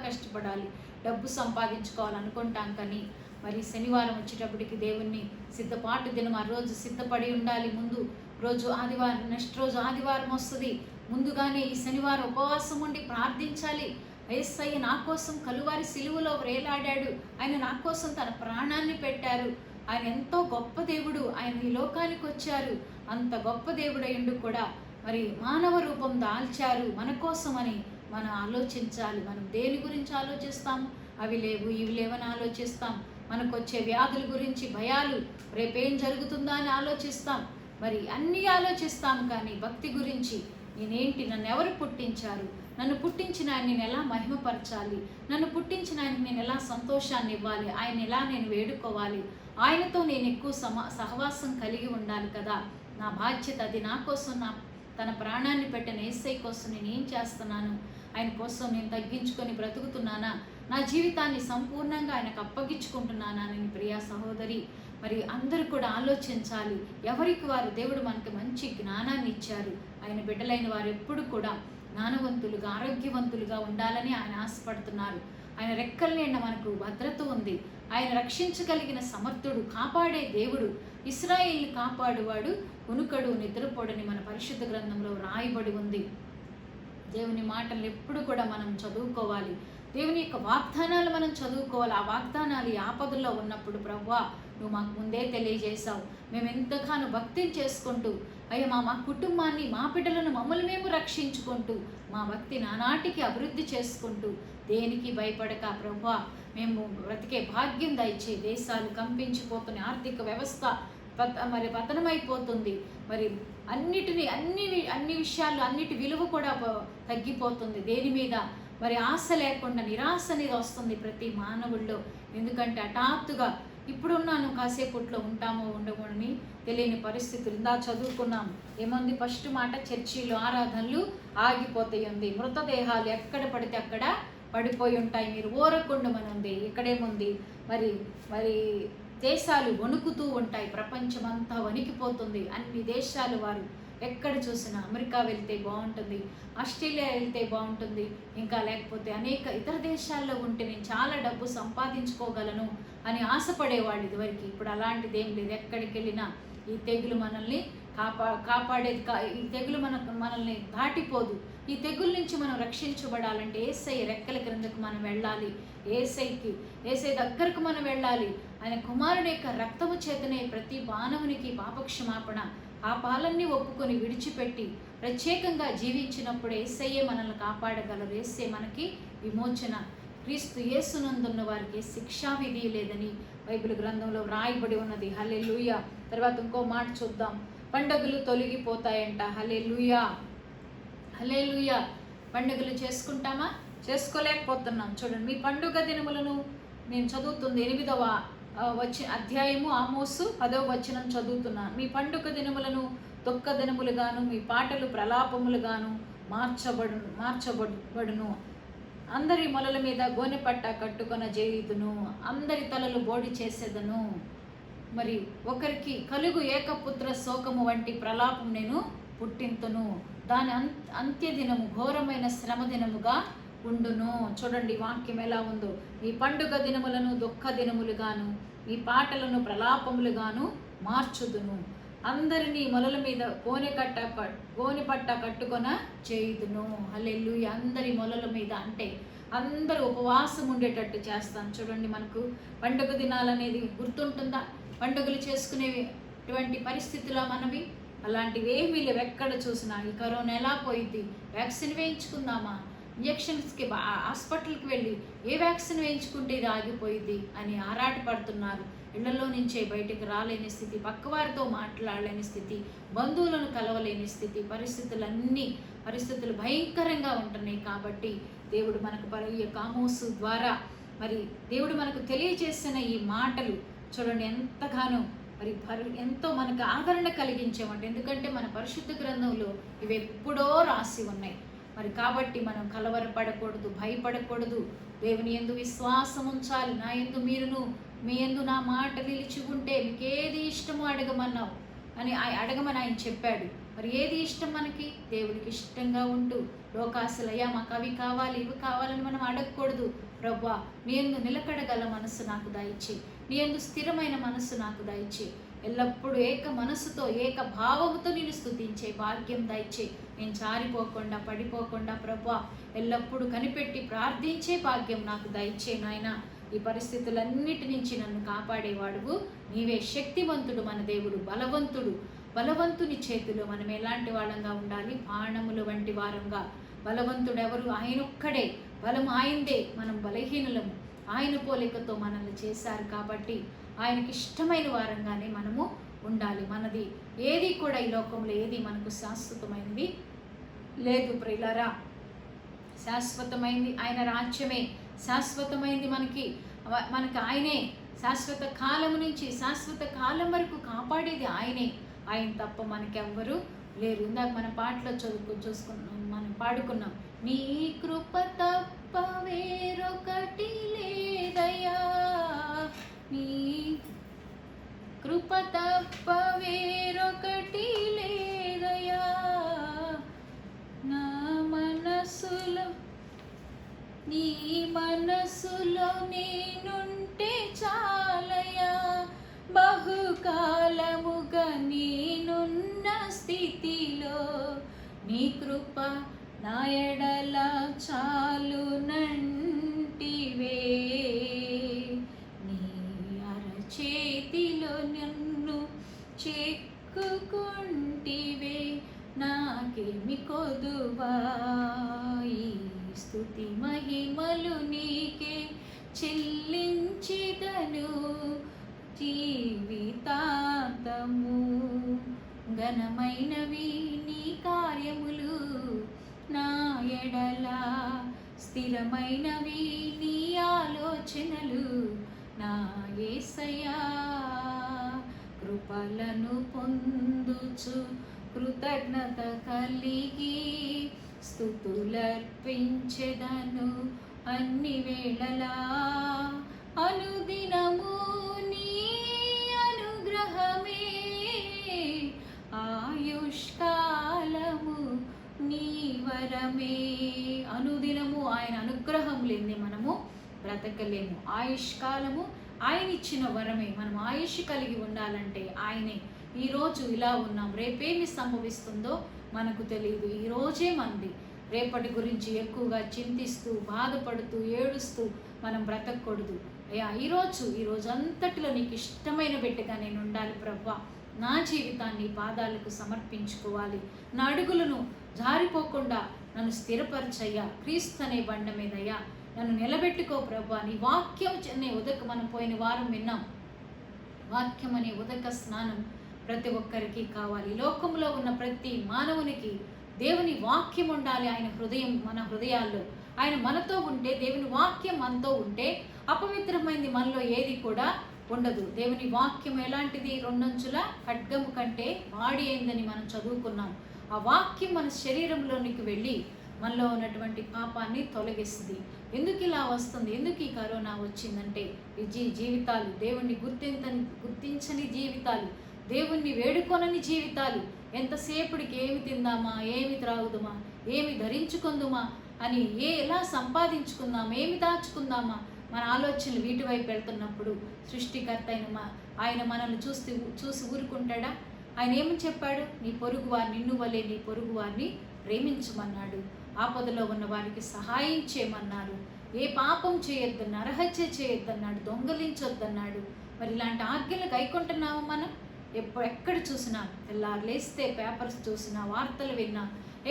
కష్టపడాలి, డబ్బు సంపాదించుకోవాలనుకుంటాం. కానీ మరి శనివారం వచ్చేటప్పటికి దేవుణ్ణి సిద్ధపాటు దినం, ఆ రోజు సిద్ధపడి ఉండాలి. ముందు రోజు ఆదివారం, నెక్స్ట్ రోజు ఆదివారం వస్తుంది. ముందుగానే ఈ శనివారం ఉపవాసం ఉండి ప్రార్థించాలి. యేసయ్య నా కోసం కలువారి సిలువలో వేలాడాడు, ఆయన నా కోసం తన ప్రాణాన్ని పెట్టారు, ఆయన ఎంతో గొప్ప దేవుడు, ఆయన ఈ లోకానికి వచ్చారు, అంత గొప్ప దేవుడయ్యుండు కూడా మరి మానవ రూపం దాల్చారు మన కోసమని మనం ఆలోచించాలి. మనం దేని గురించి ఆలోచిస్తాము? అవి లేవు, ఇవి లేవని ఆలోచిస్తాం. మనకు వచ్చే వ్యాధుల గురించి భయాలు, రేపేం జరుగుతుందా అని ఆలోచిస్తాం. మరి అన్నీ ఆలోచిస్తాం. కానీ భక్తి గురించి, నేనేంటి, నన్ను ఎవరు పుట్టించారు, నన్ను పుట్టించిన ఆయన నేను ఎలా మహిమపరచాలి, నన్ను పుట్టించిన ఆయనకి నేను ఎలా సంతోషాన్ని ఇవ్వాలి, ఆయన ఎలా నేను వేడుకోవాలి, ఆయనతో నేను ఎక్కువ సహవాసం కలిగి ఉండాలి కదా, నా బాధ్యత అది. నా కోసం తన ప్రాణాన్ని పెట్టిన యేసయ్య కోసం నేను ఏం చేస్తున్నాను, ఆయన కోసం నేను తగ్గించుకొని బ్రతుకుతున్నానా, నా జీవితాన్ని సంపూర్ణంగా ఆయనకు అప్పగించుకుంటున్నానా అని ప్రియా సహోదరి మరి అందరూ కూడా ఆలోచించాలి. ఎవరికి వారు దేవుడు మనకి మంచి జ్ఞానాన్ని ఇచ్చారు. ఆయన బిడ్డలైన వారు ఎప్పుడు కూడా జ్ఞానవంతులుగా, ఆరోగ్యవంతులుగా ఉండాలని ఆయన ఆశపడుతున్నారు. ఆయన రెక్కల నిండా మనకు భద్రత ఉంది. ఆయన రక్షించగలిగిన సమర్థుడు, కాపాడే దేవుడు, ఇశ్రాయేలుని కాపాడువాడు, ఉనుకడు నిద్రపోడని మన పరిశుద్ధ గ్రంథంలో రాయబడి ఉంది. దేవుని మాటలు ఎప్పుడు కూడా మనం చదువుకోవాలి. దేవుని యొక్క వాగ్దానాలు మనం చదువుకోవాలి. ఆ వాగ్దానాలు ఈ ఆపదల్లో ఉన్నప్పుడు ప్రభువా నువ్వు మాకు ముందే తెలియజేశావు, మేము ఎంతగానో భక్తిని చేసుకుంటూ అయ్యా మా కుటుంబాన్ని, మా బిడ్డలను, మమ్మల్ని మేము రక్షించుకుంటూ మా భక్తి నానాటికి అభివృద్ధి చేసుకుంటూ దేనికి భయపడక ప్రభువా మేము బ్రతికే భాగ్యం దయచే. దేశాలు కంపించిపోతున్నాయి, ఆర్థిక వ్యవస్థ మరి పతనమైపోతుంది, మరి అన్ని విషయాలు అన్నిటి విలువ కూడా తగ్గిపోతుంది. దేని మీద మరి ఆశ లేకుండా నిరాశ అనేది వస్తుంది ప్రతి మానవుల్లో. ఎందుకంటే హఠాత్తుగా ఇప్పుడున్నాను కాసేపట్లో ఉంటామో ఉండమని తెలియని పరిస్థితులు. ఇందా చదువుకున్నాం ఏముంది, ఫస్ట్ మాట చర్చిలో ఆరాధనలు ఆగిపోతాయి ఉంది, మృతదేహాలు ఎక్కడ పడితే అక్కడ పడిపోయి ఉంటాయి, మీరు ఊరకుండమనుంది. ఇక్కడేముంది, మరి మరి దేశాలు వణుకుతూ ఉంటాయి, ప్రపంచమంతా వణికిపోతుంది. అన్ని దేశాలు వారు ఎక్కడ చూసినా అమెరికా వెళ్తే బాగుంటుంది, ఆస్ట్రేలియా వెళ్తే బాగుంటుంది, ఇంకా లేకపోతే అనేక ఇతర దేశాల్లో ఉంటే నేను చాలా డబ్బు సంపాదించుకోగలను అని ఆశపడేవాళ్ళు ఇదివరకు. ఇప్పుడు అలాంటిది ఏం లేదు. ఎక్కడికి వెళ్ళినా ఈ తెగులు మనల్ని కాపాడేది ఈ తెగులు మనల్ని దాటిపోదు. ఈ తెగుల నుంచి మనం రక్షించబడాలంటే ఏసై రెక్కల క్రిందకు మనం వెళ్ళాలి, ఏసై దగ్గరకు మనం వెళ్ళాలి. ఆయన కుమారుని యొక్క రక్తము చేతనే ప్రతి మానవునికి పాపక్షమాపణ, పాపాలన్నీ ఒప్పుకొని విడిచిపెట్టి ప్రత్యేకంగా జీవించినప్పుడు ఏసయ్యే మనల్ని కాపాడగలరు. ఏసే మనకి విమోచన. క్రీస్తు యేసునందున్న వారికి శిక్షా విధి లేదని బైబిల్ గ్రంథంలో వ్రాయబడి ఉన్నది. హల్లెలూయా. తర్వాత ఇంకో మాట చూద్దాం, పండుగలు తొలగిపోతాయంట. హల్లెలూయా, హల్లెలూయా. పండుగలు చేసుకుంటామా? చేసుకోలేకపోతున్నాం. చూడండి, మీ పండుగ దినములను నేను చదువుతుంది 8వ అధ్యాయము ఆమోసు 10వ వచనం చదువుతున్నాను. మీ పండుగ దినములను దుఃఖ దినములుగాను, మీ పాటలు ప్రలాపములుగాను మార్చబడును. అందరి మొలల మీద గోనెపట్ట కట్టుకొన చేయుదును, అందరి తలలు బోడి చేసేదను. మరి ఒకరికి కలుగు ఏకపుత్ర శోకము వంటి ప్రలాపం నేను పుట్టింతును, దాని అంత్యదినము ఘోరమైన శ్రమ దినముగా ఉండును. చూడండి వాక్యం ఎలా ఉందో. మీ పండుగ దినములను దుఃఖ దినములుగాను, మీ పాటలను ప్రలాపములుగాను మార్చుదును, అందరినీ మొలల మీద గోనెపట్ట కట్టుకొన చేయుదును. హల్లెలూయా. అందరి మొలల మీద అంటే అందరూ ఉపవాసం ఉండేటట్టు చేస్తాను. చూడండి, మనకు పండుగ దినాలనేది గుర్తుంటుందా? పండుగలు చేసుకునేటువంటి పరిస్థితుల్లో మనవి అలాంటివి ఏమీ లేవు. ఎక్కడ చూసినా ఈ కరోనా ఎలా పోయింది, వ్యాక్సిన్ వేయించుకుందామా, ఇంజక్షన్స్కి హాస్పిటల్కి వెళ్ళి ఏ వ్యాక్సిన్ వేయించుకుంటే ఇది ఆగిపోయింది అని ఆరాటపడుతున్నారు. ఇళ్లలో నుంచే బయటకు రాలేని స్థితి, పక్కవారితో మాట్లాడలేని స్థితి, బంధువులను కలవలేని స్థితి, పరిస్థితులు భయంకరంగా ఉంటున్నాయి. కాబట్టి దేవుడు మనకు ఈ ఆమోసు ద్వారా మరి దేవుడు మనకు తెలియజేసిన ఈ మాటలు చూడండి ఎంతగానో మరి ఎంతో మనకు ఆదరణ కలిగించేమాట. ఎందుకంటే మన పరిశుద్ధ గ్రంథంలో ఇవి ఎప్పుడో రాసి ఉన్నాయి. మరి కాబట్టి మనం కలవరపడకూడదు, భయపడకూడదు. దేవుని యందు విశ్వాసం ఉంచాలి. నా యందు మీరును, మీ యందు నా మాట నిలిచి ఉంటే మీకు ఏది ఇష్టమో అడగమని ఆయన చెప్పాడు. మరి ఏది ఇష్టం మనకి? దేవుడికి ఇష్టంగా ఉంటూ లోకాశలయ్యా మాకు అవి కావాలి ఇవి కావాలని మనం అడగకూడదు. ప్రభువా నీ యందు నిలకడగల మనస్సు నాకు దయచేయి, నీ యందు స్థిరమైన మనస్సు నాకు దయచేయి, ఎల్లప్పుడూ ఏక మనస్సుతో ఏక భావముతో నేను స్తుతించే భాగ్యం దయచేయి, నేను జారిపోకుండా పడిపోకుండా ప్రభువా ఎల్లప్పుడూ కనిపెట్టి ప్రార్థించే భాగ్యం నాకు దయచేయి నాయన. ఈ పరిస్థితులన్నిటి నుంచి నన్ను కాపాడేవాడువు నీవే. శక్తివంతుడు మన దేవుడు, బలవంతుని చేతిలో మనం ఎలాంటి వాళ్ళంగా ఉండాలి? బాణముల వంటి వారంగా. బలవంతుడు ఎవరు? ఆయనొక్కడే. బలం ఆయనదే. మనం బలహీనులము. ఆయన పోలికతో మనల్ని చేశారు కాబట్టి ఆయనకి ఇష్టమైన వారంగానే మనము ఉండాలి. మనది ఏది కూడా ఈ లోకంలో ఏది మనకు శాశ్వతమైనది లేదు ప్రియులారా. శాశ్వతమైంది ఆయన రాజ్యమే, శాశ్వతమైంది మనకి ఆయనే. శాశ్వత కాలం నుంచి శాశ్వత కాలం వరకు కాపాడేది ఆయనే. ఆయన తప్ప మనకెవ్వరూ లేరు. ఇందాక మన పాటలో చూసుకున్నాం, మనం పాడుకున్నాం, నీ కృప తప్ప వేరొకటి లేదయ్యా, నీ కృప తప్ప వేరొకటి లేదయ్యా, నా మనసులో నీ మనసులో నేనుంటే చాలయ్యా, బహుకాలముగా నేనున్న స్థితిలో నీ కృప నా ఎడల చాలునంటివే, నీ అరచేతిలో నన్ను చెక్కుకుంటివే. ఏమి కొదువా, ఈ స్తుతి మహిమలు నీకే చెల్లించెదను జీవితాంతము. ఘనమైనవి నీ కార్యములు నా ఎడల, స్థిరమైనవి నీ ఆలోచనలు నా యేసయ్యా. కృపలను పొందుచు కృతజ్ఞత కలిగి స్తుతులర్పించెదను అన్ని వేళలా. అనుదినము నీ అనుగ్రహమే, ఆయుష్కాలము నీ వరమే. అనుదినము ఆయన అనుగ్రహం లేని మనము బ్రతకలేము. ఆయుష్కాలము ఆయన ఇచ్చిన వరమే. మనం ఆయుష్ కలిగి ఉండాలంటే ఆయనే. ఈరోజు ఇలా ఉన్నాం, రేపేమి సంభవిస్తుందో మనకు తెలియదు. ఈరోజే మంది, రేపటి గురించి ఎక్కువగా చింతిస్తూ బాధపడుతూ ఏడుస్తూ మనం బ్రతకూడదు. అయ్యా ఈరోజు అంతటిలో నీకు ఇష్టమైన బిడ్డగా నేను ఉండాలి ప్రభువా. నా జీవితాన్ని పాదాలకు సమర్పించుకోవాలి. నా అడుగులను జారిపోకుండా నన్ను స్థిరపరచయ్యా. క్రీస్తు అనే బండ మీదయ్యా నన్ను నిలబెట్టుకో ప్రభువా. నీ వాక్యం అనే మనం పోయిన వారం విన్నాం. వాక్యం అనే ఉదక స్నానం ప్రతి ఒక్కరికి కావాలి. లోకంలో ఉన్న ప్రతి మానవునికి దేవుని వాక్యం ఉండాలి. ఆయన హృదయం మన హృదయాల్లో, ఆయన మనతో ఉంటే, దేవుని వాక్యం మనతో ఉంటే అపవిత్రమైంది మనలో ఏది కూడా ఉండదు. దేవుని వాక్యం ఎలాంటిది? రెండంచుల ఖడ్గము కంటే వాడి అయిందని మనం చదువుకున్నాం. ఆ వాక్యం మన శరీరంలోనికి వెళ్ళి మనలో ఉన్నటువంటి పాపాన్ని తొలగిస్తుంది. ఎందుకు ఇలా వస్తుంది? ఎందుకు ఈ కరోనా వచ్చిందంటే ఈ జీవితాలు దేవుణ్ణి గుర్తించని జీవితాలు, దేవుణ్ణి వేడుకొనని జీవితాలు. ఎంతసేపటికి ఏమి తిందామా, ఏమి త్రాగుదామా, ఏమి ధరించుకుందామా అని, ఎలా సంపాదించుకుందామా, ఏమి దాచుకుందామా, మన ఆలోచనలు వీటి వైపు వెళ్తున్నప్పుడు సృష్టికర్త ఆయన మనల్ని చూసి ఊరుకుంటాడా? ఆయన ఏమని చెప్పాడు? నీ పొరుగు వారిని నిన్ను వలె నీ పొరుగు వారిని ప్రేమించమన్నాడు. ఆపదలో ఉన్న వారికి సహాయం చేయమన్నారు. ఏ పాపం చేయొద్దన్నా, అర్హత్య చేయొద్దన్నాడు, దొంగలించొద్దన్నాడు. మరి ఇలాంటి ఆజ్ఞలు గైకొంటున్నాము మనం? ఎక్కడ చూసినా, లేస్తే పేపర్స్ చూసినా, వార్తలు విన్నా,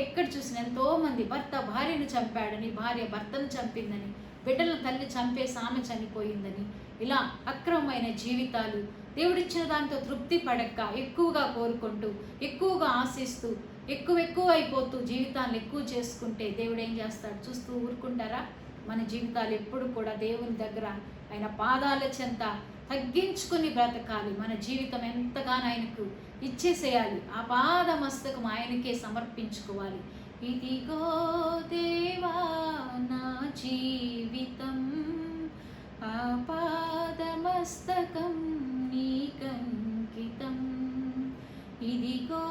ఎక్కడ చూసినా ఎంతోమంది భర్త భార్యను చంపాడని, భార్య భర్తను చంపిందని, బిడ్డలను తల్లి చంపేసి ఆమె చనిపోయిందని, ఇలా అక్రమమైన జీవితాలు. దేవుడిచ్చిన దాంతో తృప్తి పడక ఎక్కువగా కోరుకుంటూ, ఎక్కువగా ఆశిస్తూ, ఎక్కువ అయిపోతూ జీవితాన్ని ఎక్కువ చేసుకుంటే దేవుడు ఏం చేస్తాడు? చూస్తూ ఊరుకుంటారా? మన జీవితాలు ఎప్పుడు కూడా దేవుని దగ్గర ఆయన పాదాల చెంత తగ్గించుకుని బ్రతకాలి. మన జీవితం ఎంతగానో ఆయనకు ఇచ్చేసేయాలి. ఆ పాదమస్తకం ఆయనకే సమర్పించుకోవాలి. ఇదిగో దేవా నా జీవితం, ఆ పాదమస్తకం నీకంకితం. ఇదిగో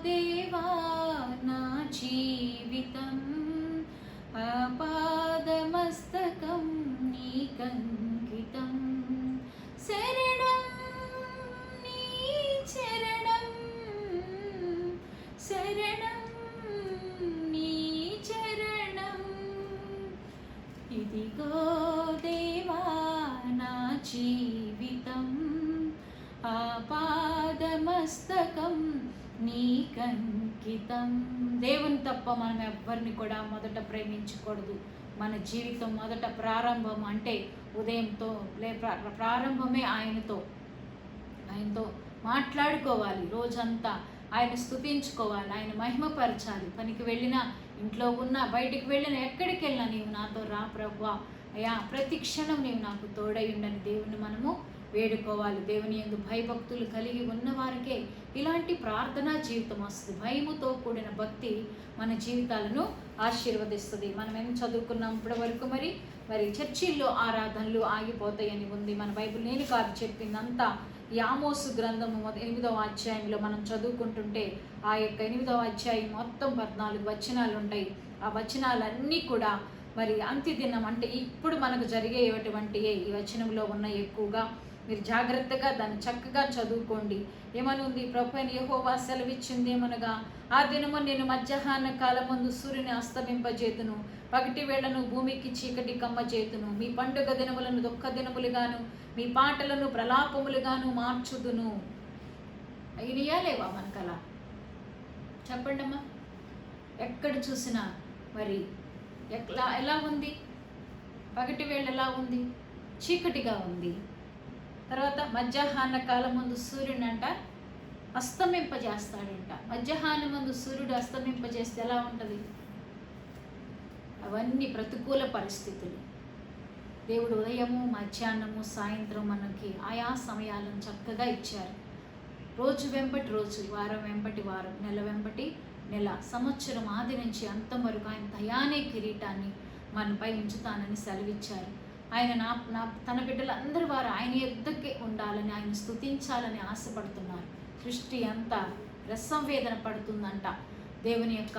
దేవా నా జీవితం, ఆ పాదమస్తకం నీకంకితం. శరణం నీ చరణం, శరణం నీ చరణం. ఇదిగో దేవా నా జీవితం, ఆ పాదమస్తకం నీకంకితం. దేవుని తప్ప మనం ఎవ్వరిని కూడా మొదట ప్రేమించకూడదు. మన జీవితం మొదట ప్రారంభం అంటే ఉదయంతో ప్రారంభమే ఆయనతో మాట్లాడుకోవాలి. రోజంతా ఆయన స్తుతించుకోవాలి, ఆయన మహిమపరచాలి. పనికి వెళ్ళినా, ఇంట్లో ఉన్నా, బయటికి వెళ్ళినా, ఎక్కడికి వెళ్ళినా నీవు నాతో రా ప్రభువా, అయ్యా ప్రతి క్షణం నీవు నాకు తోడై ఉండని దేవుని మనము వేడుకోవాలి. దేవుని యందు భయభక్తులు కలిగి ఉన్న వారికే ఇలాంటి ప్రార్థనా జీవితం వస్తుంది. భయముతో కూడిన భక్తి మన జీవితాలను ఆశీర్వదిస్తుంది. మనం ఏం చదువుకున్నాం ఇప్పటి వరకు? మరి చర్చిల్లో ఆరాధనలు ఆగిపోతాయని ఉంది. మన బైబిల్ నేను కాదు చెప్పిందంతా ఈ ఆమోసు గ్రంథము 8వ అధ్యాయంలో మనం చదువుకుంటుంటే ఆ యొక్క 8వ అధ్యాయం మొత్తం 14 వచనాలు ఉంటాయి. ఆ వచనాలన్నీ కూడా మరి అంత్యదినం అంటే ఇప్పుడు మనకు జరిగేటువంటి ఈ వచనంలో ఉన్న ఎక్కువగా మీరు జాగ్రత్తగా దాన్ని చక్కగా చదువుకోండి. ఏమని ఉంది? ప్రభువైన యెహోవా సెలవిచ్చింది ఏమనగా, ఆ దినము నేను మధ్యాహ్న కాలమందు సూర్యుని అస్తమింపజేతును, పగటి వేళను భూమికి చీకటి కమ్మజేతును. మీ పండుగ దినములను దుఃఖ దినములుగాను, మీ పాటలను ప్రలాపములుగాను మార్చుదును. అయినయా లేవా మనకలా? చెప్పండి అమ్మా. ఎక్కడ చూసినా మరి ఎలా ఉంది, పగటి వేళ ఎలా ఉంది, చీకటిగా ఉంది. తర్వాత మధ్యాహ్న కాలం ముందు సూర్యుని అంట అస్తమింపజేస్తాడంట. మధ్యాహ్నం ముందు సూర్యుడు అస్తమింపజేస్తే ఎలా ఉంటుంది? అవన్నీ ప్రతికూల పరిస్థితులు. దేవుడు ఉదయము, మధ్యాహ్నము, సాయంత్రం మనకి ఆయా సమయాలను చక్కగా ఇచ్చారు. రోజు వెంబటి రోజు, వారం వెంబటి వారం, నెల వెంబటి నెల, సంవత్సరం ఆది నుంచి అంతం వరకు ఆయన దయానే కిరీటాన్ని మనపై ఉంచుతానని సెలవిచ్చారు. ఆయన తన బిడ్డలందరి వారు ఆయన యుద్ధకే ఉండాలని, ఆయన స్తుతించాలని ఆశపడుతున్నారు. సృష్టి అంతా రసంవేదన పడుతుందంట. దేవుని యొక్క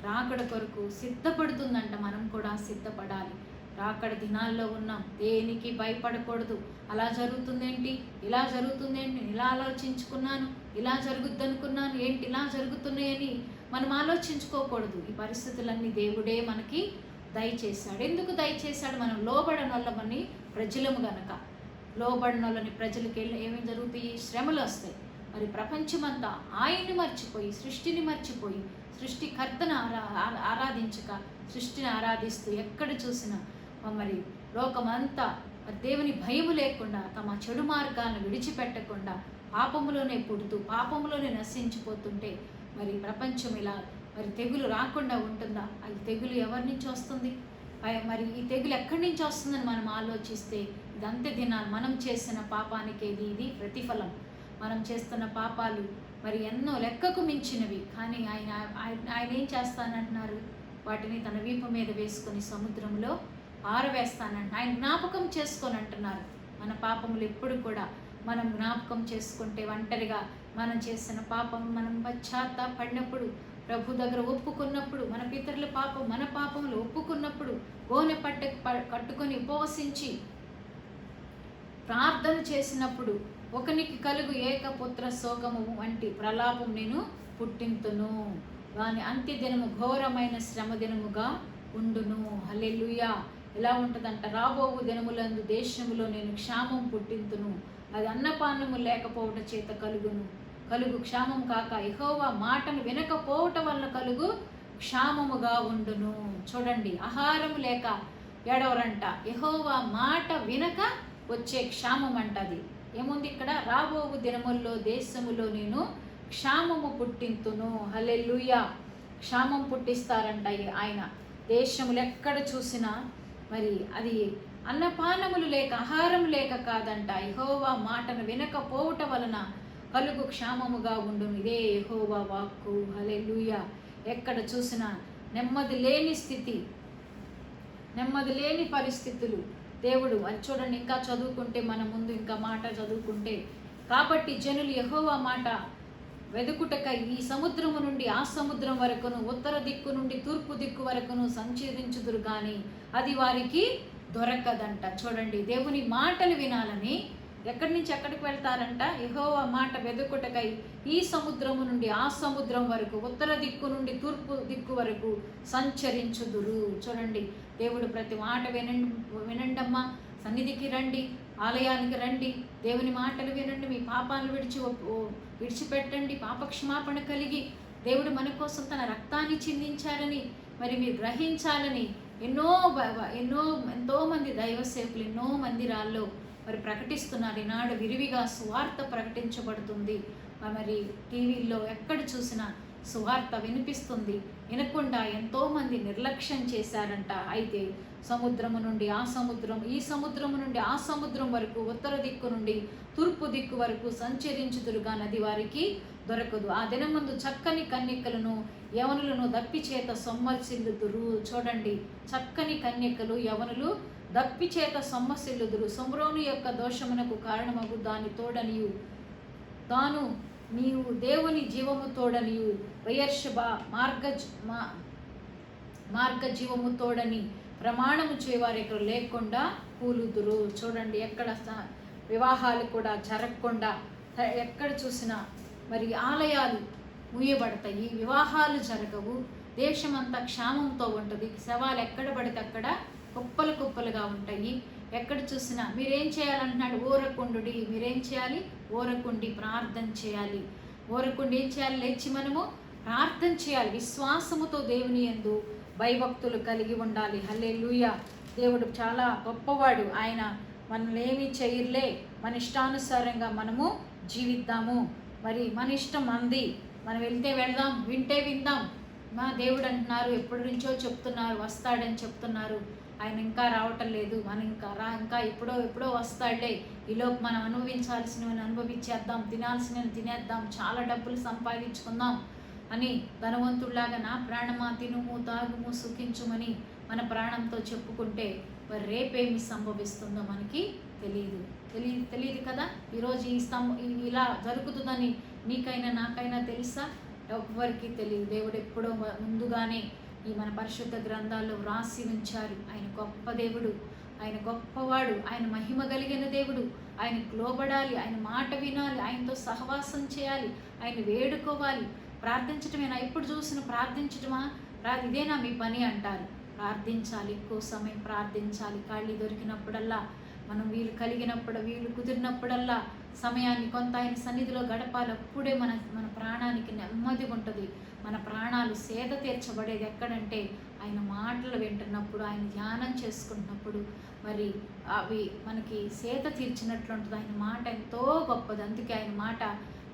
రాకడ కొరకు సిద్ధపడుతుందంట. మనం కూడా సిద్ధపడాలి. రాకడ దినాల్లో ఉన్నాం. దేనికి భయపడకూడదు. అలా జరుగుతుందేంటి, ఇలా జరుగుతుందేంటి, నేను ఇలా ఆలోచించుకున్నాను, ఇలా జరుగుద్ది అనుకున్నాను, ఏంటి ఇలా జరుగుతున్నాయని మనం ఆలోచించుకోకూడదు. ఈ పరిస్థితులన్నీ దేవుడే మనకి దయచేశాడు. ఎందుకు దయచేశాడు? మనం లోబడనొల్లమని ప్రజలము గనక. లోబడనొల్లని ప్రజలకి ఏమేమి జరుగుతాయి? శ్రమలు వస్తాయి. మరి ప్రపంచమంతా ఆయన్ని మర్చిపోయి, సృష్టిని మర్చిపోయి, సృష్టికర్తను ఆరాధించక, సృష్టిని ఆరాధిస్తూ ఎక్కడ చూసినా మరి లోకమంతా దేవుని భయము లేకుండా, తమ చెడు మార్గాలను విడిచిపెట్టకుండా పాపములోనే పుడుతూ పాపములోనే నశించిపోతుంటే మరి ప్రపంచం ఇలా మరి తెగులు రాకుండా ఉంటుందా? అది తెగులు ఎవరి నుంచి వస్తుంది? మరి ఈ తెగులు ఎక్కడి నుంచి వస్తుందని మనం ఆలోచిస్తే ఇది అంత్య దినాలు. మనం చేసిన పాపానికి ఇది ప్రతిఫలం. మనం చేస్తున్న పాపాలు మరి ఎన్నో లెక్కకు మించినవి. కానీ ఆయన ఏం చేస్తానంటున్నారు? వాటిని తన వీపు మీద వేసుకొని సముద్రంలో ఆరవేస్తానంట. ఆయన జ్ఞాపకం చేసుకొని అంటున్నారు. మన పాపములు ఎప్పుడు కూడా మనం జ్ఞాపకం చేసుకుంటే, ఒంటరిగా మనం చేసిన పాపం మనం పశ్చాత్తాపడినప్పుడు, ప్రభు దగ్గర ఒప్పుకున్నప్పుడు, మన పితరుల పాపం మన పాపములు ఒప్పుకున్నప్పుడు, గోనె కట్టుకొని ఉపవసించి ప్రార్థన చేసినప్పుడు, ఒకనికి కలుగు ఏకపుత్ర శోకము వంటి ప్రలాపం నేను పుట్టింతును, వాని అంత్యదినము ఘోరమైన శ్రమ దినముగా ఉండును. హల్లెలూయా. ఎలా ఉంటుందంట? రాబోవు దినములందు దేశములో నేను క్షామం పుట్టింతును, అది అన్నపానము లేకపోవట చేత కలుగు క్షామం కాక యెహోవా మాటను వినకపోవటం వల్ల కలుగు క్షామముగా ఉండును. చూడండి, ఆహారము లేక ఏడవరంట, యెహోవా మాట వినక వచ్చే క్షామం అంటది. ఏముంది ఇక్కడ? రాబోవు దినముల్లో దేశములో నేను క్షామము పుట్టింతును. హల్లెలూయా. క్షామం పుట్టిస్తారంట ఆయన. దేశములు ఎక్కడ చూసినా మరి అది అన్నపానములు లేక, ఆహారం లేక కాదంట, యెహోవా మాటను వినకపోవటం వలన కలుగు క్షామముగా ఉండును. ఇదే యెహోవా వాక్కు. హల్లెలూయా. ఎక్కడ చూసినా నెమ్మది లేని స్థితి, నెమ్మది లేని పరిస్థితులు. దేవుడు అది చూడండి, ఇంకా చదువుకుంటే మన ముందు ఇంకా మాట చదువుకుంటే, కాబట్టి జనులు యెహోవా మాట వెదుకుటకై ఈ సముద్రము నుండి ఆ సముద్రం వరకును, ఉత్తర దిక్కు నుండి తూర్పు దిక్కు వరకును సంచరించుదురు గాని అది వారికి దొరకదంట. చూడండి, దేవుని మాటలు వినాలని ఎక్కడి నుంచి ఎక్కడికి వెళ్తారంట? యెహోవా మాట వెదుకుటకై ఈ సముద్రము నుండి ఆ సముద్రం వరకు, ఉత్తర దిక్కు నుండి తూర్పు దిక్కు వరకు సంచరించుదురు. చూడండి, దేవుడు ప్రతి మాట వినండమ్మా, సన్నిధికి రండి, ఆలయానికి రండి, దేవుని మాటలు వినండి, మీ పాపాలను విడిచిపెట్టండి, పాపక్షమాపణ కలిగి దేవుడు మన కోసం తన రక్తాన్ని చిందించారని మరి మీరు గ్రహించాలని ఎంతో మంది దైవ సేవకులు ఎన్నో మందిరాల్లో మరి ప్రకటిస్తున్నారు. ఈనాడు విరివిగా సువార్త ప్రకటించబడుతుంది. మరి టీవీల్లో ఎక్కడ చూసినా సువార్త వినిపిస్తుంది. వినకుండా ఎంతోమంది నిర్లక్ష్యం చేశారంట. అయితే సముద్రము నుండి ఆ సముద్రం, ఈ సముద్రము నుండి ఆ సముద్రం వరకు, ఉత్తర దిక్కు నుండి తూర్పు దిక్కు వరకు సంచరించుదురుగా నది వారికి దొరకదు. ఆ దినమందు చక్కని కన్యకలను యవనులను దప్పి చేత సొమ్మసిల్లుదురు. చూడండి, చక్కని కన్యకలు యవనులు దప్పి చేత సొమ్మసిల్లుదురు. సొమ్రోను యొక్క దోషమునకు కారణమగు దాని తోడనియు తాను నీవు దేవుని జీవము తోడనియు వయర్షభ మార్గ జీవము తోడని ప్రమాణము చేయవారు ఇక్కడ లేకుండా కూలుదురు. చూడండి, ఎక్కడ వివాహాలు కూడా జరగకుండా, ఎక్కడ చూసినా మరి ఆలయాలు మూయబడతాయి, వివాహాలు జరగవు, దేశమంతా క్షామంతో ఉంటుంది, శవాలు ఎక్కడ పడితే అక్కడ కుప్పలు కుప్పలుగా ఉంటాయి. ఎక్కడ చూసినా మీరేం చేయాలంటున్నాడు? ఊరకుండుడి. మీరేం చేయాలి? ఊరకుండి ప్రార్థన చేయాలి. ఊరకుండి ఏం చేయాలి? లేచి మనము ప్రార్థన చేయాలి. విశ్వాసముతో దేవుని యందు భయభక్తులు కలిగి ఉండాలి. హల్లెలూయా. దేవుడు చాలా గొప్పవాడు. ఆయన మనల్ని ఏమీ చేయలే, మన ఇష్టానుసారంగా మనము జీవిద్దాము. మరి మన ఇష్టం అంది, మనం వెళ్తే వెళ్దాం, వింటే విందాం. మా దేవుడు అంటున్నారు, ఎప్పటి నుంచో చెప్తున్నారు వస్తాడని చెప్తున్నారు, ఆయన ఇంకా రావటం లేదు. మనం ఇంకా ఎప్పుడో వస్తాడులే, ఈలోపు మనం అనుభవించాల్సినవి అనుభవించేద్దాం, తినాల్సినవి తినేద్దాం, చాలా డబ్బులు సంపాదించుకుందాం అని ధనవంతుడిలాగా నా ప్రాణమా తినుము తాగుము సుఖించుమని మన ప్రాణంతో చెప్పుకుంటే మరి రేపేమి సంభవిస్తుందో మనకి తెలియదు కదా. ఈరోజు ఇలా జరుగుతుందని నీకైనా నాకైనా తెలుసా? ఎవ్వరికీ తెలియదు. దేవుడు ఎప్పుడో ముందుగానే ఈ మన పరిశుద్ధ గ్రంథాల్లో వ్రాసి ఉంచారు. ఆయన గొప్ప దేవుడు, ఆయన గొప్పవాడు, ఆయన మహిమ కలిగిన దేవుడు. ఆయనకు లోబడాలి, ఆయన మాట వినాలి, ఆయనతో సహవాసం చేయాలి, ఆయన వేడుకోవాలి. ప్రార్థించటమేనా? ఎప్పుడు చూసిన ప్రార్థించటమా? ఇదేనా మీ పని అంటారు. ప్రార్థించాలి, ఎక్కువ సమయం ప్రార్థించాలి. ఖాళీ దొరికినప్పుడల్లా, మనం వీలు కలిగినప్పుడు, వీలు కుదిరినప్పుడల్లా సమయాన్ని కొంత ఆయన సన్నిధిలో గడపాలి. అప్పుడే మన ప్రాణానికి నెమ్మది ఉంటుంది. మన ప్రాణాలు సేద తీర్చబడేది ఎక్కడంటే ఆయన మాటలు వింటున్నప్పుడు, ఆయన ధ్యానం చేసుకుంటున్నప్పుడు. మరి అవి మనకి సేద తీర్చినట్లు ఉంటుంది. ఆయన మాట ఎంతో గొప్పది. అందుకే ఆయన మాట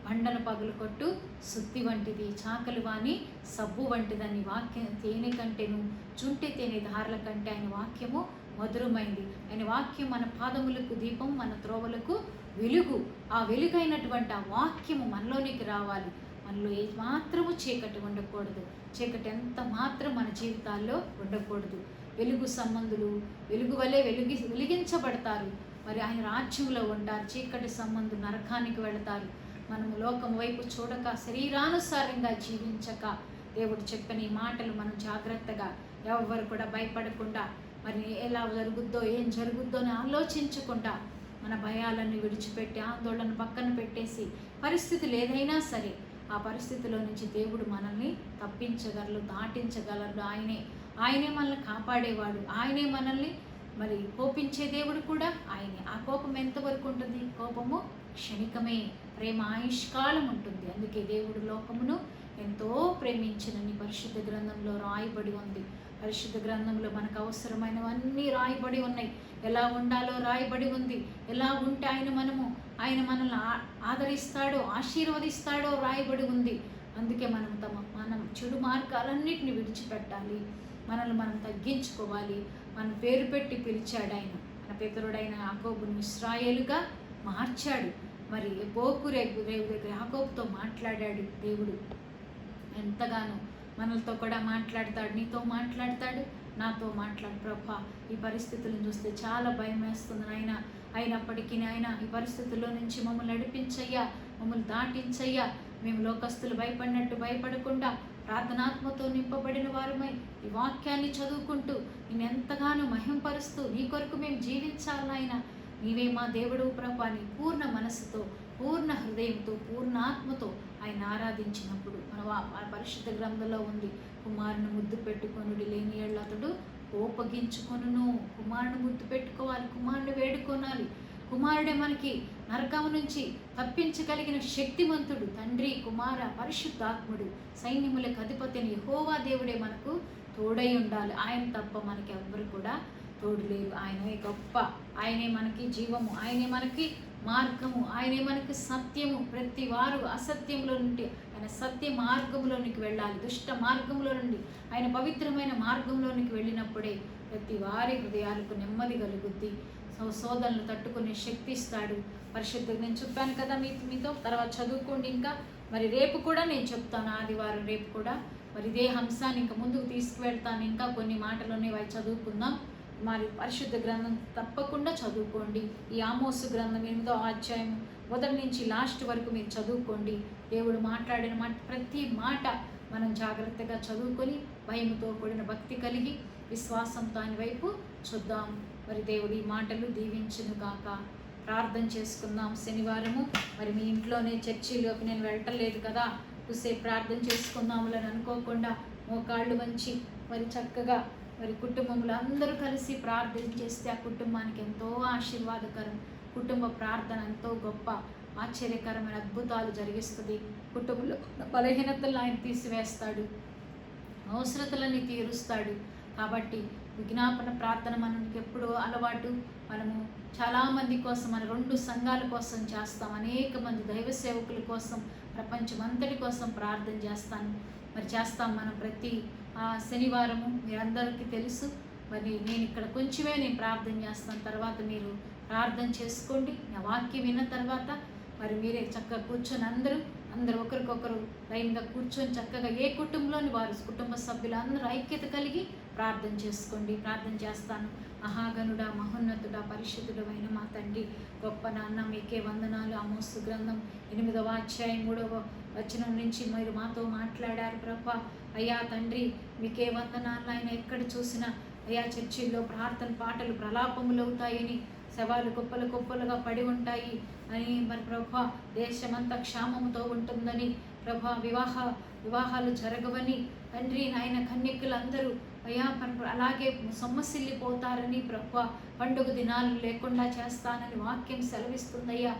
బండను పగులు కొట్టు సుత్తి వంటిది, చాకలి వాణి సబ్బు వంటిదని వాక్యం తేనె కంటేను చుంటి తేనె ధారల కంటే ఆయన వాక్యము మధురమైంది. ఆయన వాక్యం మన పాదములకు దీపం, మన త్రోవలకు వెలుగు. ఆ వెలుగైనటువంటి ఆ వాక్యము మనలోనికి రావాలి. మనలో ఏ మాత్రము చీకటి ఉండకూడదు. చీకటి ఎంత మాత్రం మన జీవితాల్లో ఉండకూడదు. వెలుగు సంబంధులు వెలుగు వలె వెలిగించబడతారు. మరి ఆయన రాజ్యంలో ఉంటారు. చీకటి సంబంధులు నరకానికి వెళతారు. మనము లోకం వైపు చూడక, శరీరానుసారంగా జీవించక, దేవుడు చెప్పిన ఈ మాటలు మనం జాగ్రత్తగా, ఎవరు కూడా భయపడకుండా, మరి ఎలా జరుగుద్దో ఏం జరుగుద్దో అని ఆలోచించకుండా, మన భయాలన్నీ విడిచిపెట్టి ఆందోళన పక్కన పెట్టేసి, పరిస్థితులు ఏదైనా సరే ఆ పరిస్థితిలో నుంచి దేవుడు మనల్ని తప్పించగలరు, దాటించగలరు. ఆయనే మనల్ని కాపాడేవాడు. ఆయనే మనల్ని మరి కోపించే దేవుడు కూడా ఆయనే. ఆ కోపం ఎంతవరకు ఉంటుంది? కోపము క్షణికమే, ప్రేమ ఆయుష్కాలం ఉంటుంది. అందుకే దేవుడు లోకమును ఎంతో ప్రేమించినని పరిశుద్ధ గ్రంథంలో రాయబడి ఉంది. పరిశుద్ధ గ్రంథంలో మనకు అవసరమైనవన్నీ రాయబడి ఉన్నాయి. ఎలా ఉండాలో రాయబడి ఉంది. ఎలా ఉంటే ఆయన మనల్ని ఆదరిస్తాడో, ఆశీర్వదిస్తాడో రాయబడి ఉంది. అందుకే మనం చెడు మార్గాలన్నిటిని విడిచిపెట్టాలి. మనల్ని మనం తగ్గించుకోవాలి. మన పేరు పెట్టి పిలిచాడు ఆయన. మన పితరుడైన యాకోబును ఇశ్రాయేలుగా మార్చాడు. మరి రేవు దగ్గర యాకోబుతో మాట్లాడాడు దేవుడు. ఎంతగానో మనలతో కూడా మాట్లాడతాడు. నీతో మాట్లాడతాడు, నాతో మాట్లాడు. ప్రభా, ఈ పరిస్థితులను చూస్తే చాలా భయం వేస్తుంది నాయన. అయినప్పటికీ నాయన, ఈ పరిస్థితుల్లో నుంచి మమ్మల్ని నడిపించయ్యా, మమ్మల్ని దాటించయ్యా. మేము లోకస్తులు భయపడినట్టు భయపడకుండా ప్రార్థనాత్మతో నింపబడిన వారమై ఈ వాక్యాన్ని చదువుకుంటూ నేను ఎంతగానో మహింపరుస్తూ నీ కొరకు మేము జీవించాలి నాయన. నీవే మా దేవుడు ప్రభా అని పూర్ణ మనస్సుతో, పూర్ణ హృదయంతో, పూర్ణ ఆత్మతో ఆయన ఆరాధించినప్పుడు మన పరిశుద్ధ గ్రంథంలో ఉంది, కుమారుని ముద్దు పెట్టుకొనుడి లేని ఏళ్ళు అతడు కోపగించుకొనును. కుమారుని ముద్దు పెట్టుకోవాలి, కుమారుని వేడుకోనాలి. కుమారుడే మనకి నరకం నుంచి తప్పించగలిగిన శక్తిమంతుడు. తండ్రి, కుమార, పరిశుద్ధాత్ముడు, సైన్యములకు అధిపతి అయిన యెహోవా దేవుడే మనకు తోడై ఉండాలి. ఆయన తప్ప మనకి ఎవ్వరు కూడా తోడు లేరు. ఆయనే గొప్ప, ఆయనే మనకి జీవము, ఆయనే మనకి మార్గము, ఆయనే మనకి సత్యము. ప్రతి వారు అసత్యంలో నుండి ఆయన సత్య మార్గంలోనికి వెళ్ళాలి. దుష్ట మార్గంలో నుండి ఆయన పవిత్రమైన మార్గంలోనికి వెళ్ళినప్పుడే ప్రతి వారి హృదయాలకు నెమ్మది కలుగుద్ది. శోధనలు తట్టుకునే శక్తి ఇస్తాడు. పరిశుద్ధంగా నేను చెప్పాను కదా మీతో. తర్వాత చదువుకోండి. ఇంకా మరి రేపు కూడా నేను చెప్తాను, ఆదివారం రేపు కూడా మరి ఇదే అంశాన్ని ఇంకా ముందుకు తీసుకువెళ్తాను. ఇంకా కొన్ని మాటలోనే అవి చదువుకుందాం. మరి పరిశుద్ధ గ్రంథం తప్పకుండా చదువుకోండి. ఈ ఆమోసు గ్రంథం 8వ అధ్యాయం మొదటి నుంచి లాస్ట్ వరకు మీరు చదువుకోండి. దేవుడు మాట్లాడిన ప్రతి మాట మనం జాగ్రత్తగా చదువుకొని భయముతో కూడిన భక్తి కలిగి విశ్వాసంతో ఆయన వైపు చూద్దాం. మరి దేవుడి మాటలు దీవించును గాక. ప్రార్థన చేసుకుందాం. శనివారము మరి మీ ఇంట్లోనే చర్చిలోకి నేను వెళ్ళటలేదు కదా, కుసేపు ప్రార్థన చేసుకుందాములని అనుకోకుండా మోకాళ్ళు వంచి మరి చక్కగా మరి కుటుంబంలో అందరూ కలిసి ప్రార్థన చేస్తే ఆ కుటుంబానికి ఎంతో ఆశీర్వాదకరం. కుటుంబ ప్రార్థన ఎంతో గొప్ప. ఆశ్చర్యకరమైన అద్భుతాలు జరిగిస్తుంది. కుటుంబంలో బలహీనతలను ఆయన తీసివేస్తాడు, అవసరతలని తీరుస్తాడు. కాబట్టి విజ్ఞాపన ప్రార్థన మనకి ఎప్పుడూ అలవాటు. మనము చాలామంది కోసం, మన 2 సంఘాల కోసం చేస్తాం, అనేక మంది దైవ సేవకుల కోసం, ప్రపంచమంతటి కోసం ప్రార్థన చేస్తాం మనం ప్రతి శనివారము. మీరందరికీ తెలుసు. మరి నేను ఇక్కడ కొంచెమే ప్రార్థన చేస్తాను, తర్వాత మీరు ప్రార్థన చేసుకోండి. నా వాక్యం విన్న తర్వాత మరి మీరే చక్కగా కూర్చొని అందరూ ఒకరికొకరు లైన్గా కూర్చొని చక్కగా ఏ కుటుంబంలోని వారు కుటుంబ సభ్యులు అందరూ ఐక్యత కలిగి ప్రార్థన చేసుకోండి. ప్రార్థన చేస్తాను. మహాగణుడా, మహోన్నతుడా, పరిశుద్ధుడమైన మా తండ్రి, గొప్ప నాన్న, మీకే వందనాలు. ఆమోసు గ్రంథం 8వ అధ్యాయం 3వ వచనం నుంచి మీరు మాతో మాట్లాడారు ప్రభా. అయ్యా తండ్రి, మీకే వందనాలు. ఆయన ఎక్కడ చూసినా అయ్యా చర్చిల్లో ప్రార్థన పాటలు ప్రలాపములు అవుతాయని, శవాలు కుప్పలుగా పడి ఉంటాయి అని, మరి ప్రభా దేశమంతా క్షామముతో ఉంటుందని, ప్రభా వివాహాలు జరగవని తండ్రి, నాయన కన్యకులందరూ అయ్యా అలాగే సొమ్మసిల్లిపోతారని, ప్రభా పండుగ దినాలు లేకుండా చేస్తానని వాక్యం సెలవిస్తుందయ్యా.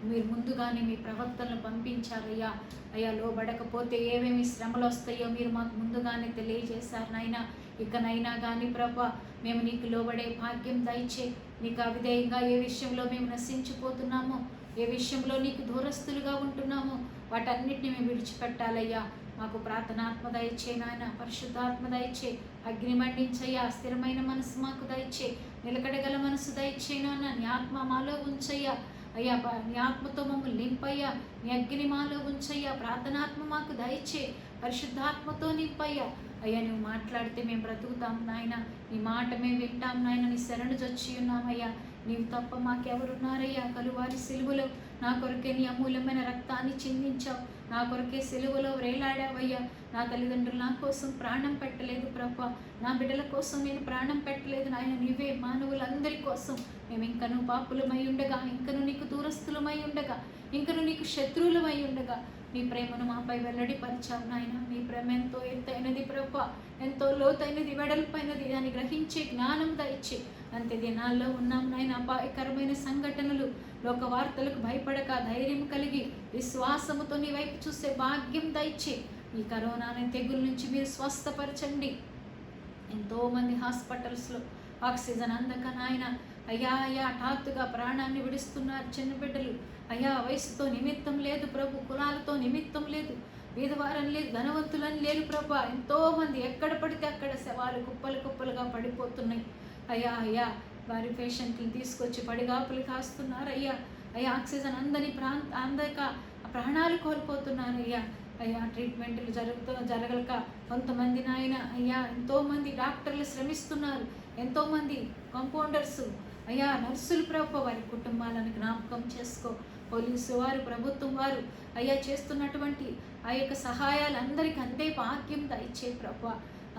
మీరు ముందుగానే మీ ప్రవక్తలను పంపించారయ్యా. అయ్యా లోబడకపోతే ఏమేమి శ్రమలు వస్తాయో మీరు మాకు ముందుగానే తెలియజేశారు నాయన. ఇకనైనా కానీ ప్రభా మేము నీకు లోబడే భాగ్యం దయచే. నీకు అవిధేయంగా ఏ విషయంలో మేము నశించిపోతున్నామో, ఏ విషయంలో నీకు దూరస్తులుగా ఉంటున్నామో వాటన్నిటిని మేము విడిచిపెట్టాలయ్యా. మాకు ప్రార్థనాత్మ దయచే నాయన, పరిశుద్ధాత్మ దయచే, అగ్ని మండించయ్యా. స్థిరమైన మనసు మాకు దయచే, నిలకడగల మనసు దయచే నాన్న. నీ ఆత్మ మాలో ఉంచయ్యా అయ్యా. నీ ఆత్మతో మమ్మల్ని నింపయ్యా. నీ అగ్ని మాలో ఉంచయ్యా. ప్రార్థనాత్మ మాకు దయచే, పరిశుద్ధాత్మతో నింపయ్యా. అయ్యా నువ్వు మాట్లాడితే మేము బ్రతుకుతాం నాయన. నీ మాట మేము వింటాం నాయన. నీ శరణు జొచ్చి ఉన్నామయ్యా. నీవు తప్ప మాకెవరున్నారయ్యా? కలువారి సిలువలో నా కొరకే నీ అమూల్యమైన రక్తాన్ని చిందించావు. నా కొరకే సిలువలో వేలాడావయ్యా. నా తల్లిదండ్రులు నా కోసం ప్రాణం పెట్టలేదు ప్రభా. నా బిడ్డల కోసం నేను ప్రాణం పెట్టలేదు నాయన. నీవే మానవులందరి కోసం. మేము ఇంకను పాపులమై ఉండగా, ఇంకను నీకు దూరస్తులమై ఉండగా, ఇంకను నీకు శత్రువులమై ఉండగా నీ ప్రేమను మాపై వెల్లడిపరిచావు నాయన. నీ ప్రేమ ఎంతో ఎత్తైనది ప్రభా, ఎంతో లోతైనది, వెడల్పైనది. దాన్ని గ్రహించే జ్ఞానం దయచే. అంతే దినాల్లో ఉన్నాం నాయన. అపాయకరమైన సంఘటనలు, లోక వార్తలకు భయపడక ధైర్యం కలిగి విశ్వాసముతో నీ వైపు చూసే భాగ్యం దయచే. ఈ కరోనా తెగుల నుంచి మీరు స్వస్థపరచండి. ఎంతోమంది హాస్పిటల్స్లో ఆక్సిజన్ అందక నాయన అయ్యా హఠాత్తుగా ప్రాణాన్ని విడుస్తున్నారు చిన్న బిడ్డలు. అయ్యా వయసుతో నిమిత్తం లేదు ప్రభు, కులాలతో నిమిత్తం లేదు, బీదవారని లేదు, ధనవంతులని లేదు ప్రభా. ఎంతోమంది ఎక్కడ పడితే అక్కడ శవాలు కుప్పలుగా పడిపోతున్నాయి అయ్యా. వారి పేషెంట్ని తీసుకొచ్చి పడిగాపులు కాస్తున్నారు అయ్యా. ఆక్సిజన్ అందక ప్రాణాలు కోల్పోతున్నారు అయ్యా. ట్రీట్మెంట్లు జరగక కొంతమంది నాయన అయ్యా. ఎంతోమంది డాక్టర్లు శ్రమిస్తున్నారు, ఎంతోమంది కాంపౌండర్స్ అయ్యా, నర్సులు ప్రభు, వారి కుటుంబాలను జ్ఞాపకం చేసుకో. పోలీసు వారు, ప్రభుత్వం వారు అయ్యా చేస్తున్నటువంటి ఆ యొక్క సహాయాలు అందరికీ అందే భాగ్యం దయచే ప్రభు.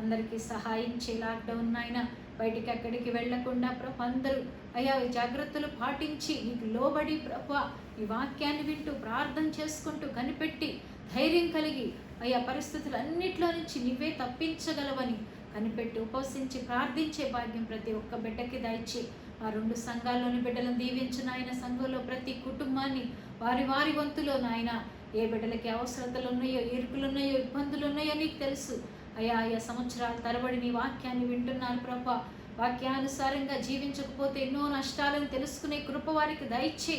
అందరికీ సహాయం చే. లాక్డౌన్ నాయన బయటికి ఎక్కడికి వెళ్లకుండా ప్రభు అందరూ అయ్యా జాగ్రత్తలు పాటించి నీకు లోబడి ప్రభు ఈ వాక్యాన్ని వింటూ ప్రార్థన చేసుకుంటూ కనిపెట్టి ధైర్యం కలిగి అయ్యా పరిస్థితులన్నిట్లో నుంచి నీవే తప్పించగలవని కనిపెట్టి ఉపవసించి ప్రార్థించే భాగ్యం ప్రతి ఒక్క బిడ్డకి దయచి. ఆ 2 సంఘాల్లోని బిడ్డలను దీవించు నాయన. సంఘంలో ప్రతి కుటుంబాన్ని వారి వంతులో నాయన ఏ బిడ్డలకి అవసరతలు ఉన్నాయో, ఇరుకులు ఉన్నాయో, ఇబ్బందులు ఉన్నాయో నీకు తెలుసు అయ్యా. సంవత్సరాల తరబడి నీ వాక్యాన్ని వింటున్నారు ప్రభా. వాక్యానుసారంగా జీవించకపోతే ఎన్నో నష్టాలను తెలుసుకునే కృప వారికి దయచే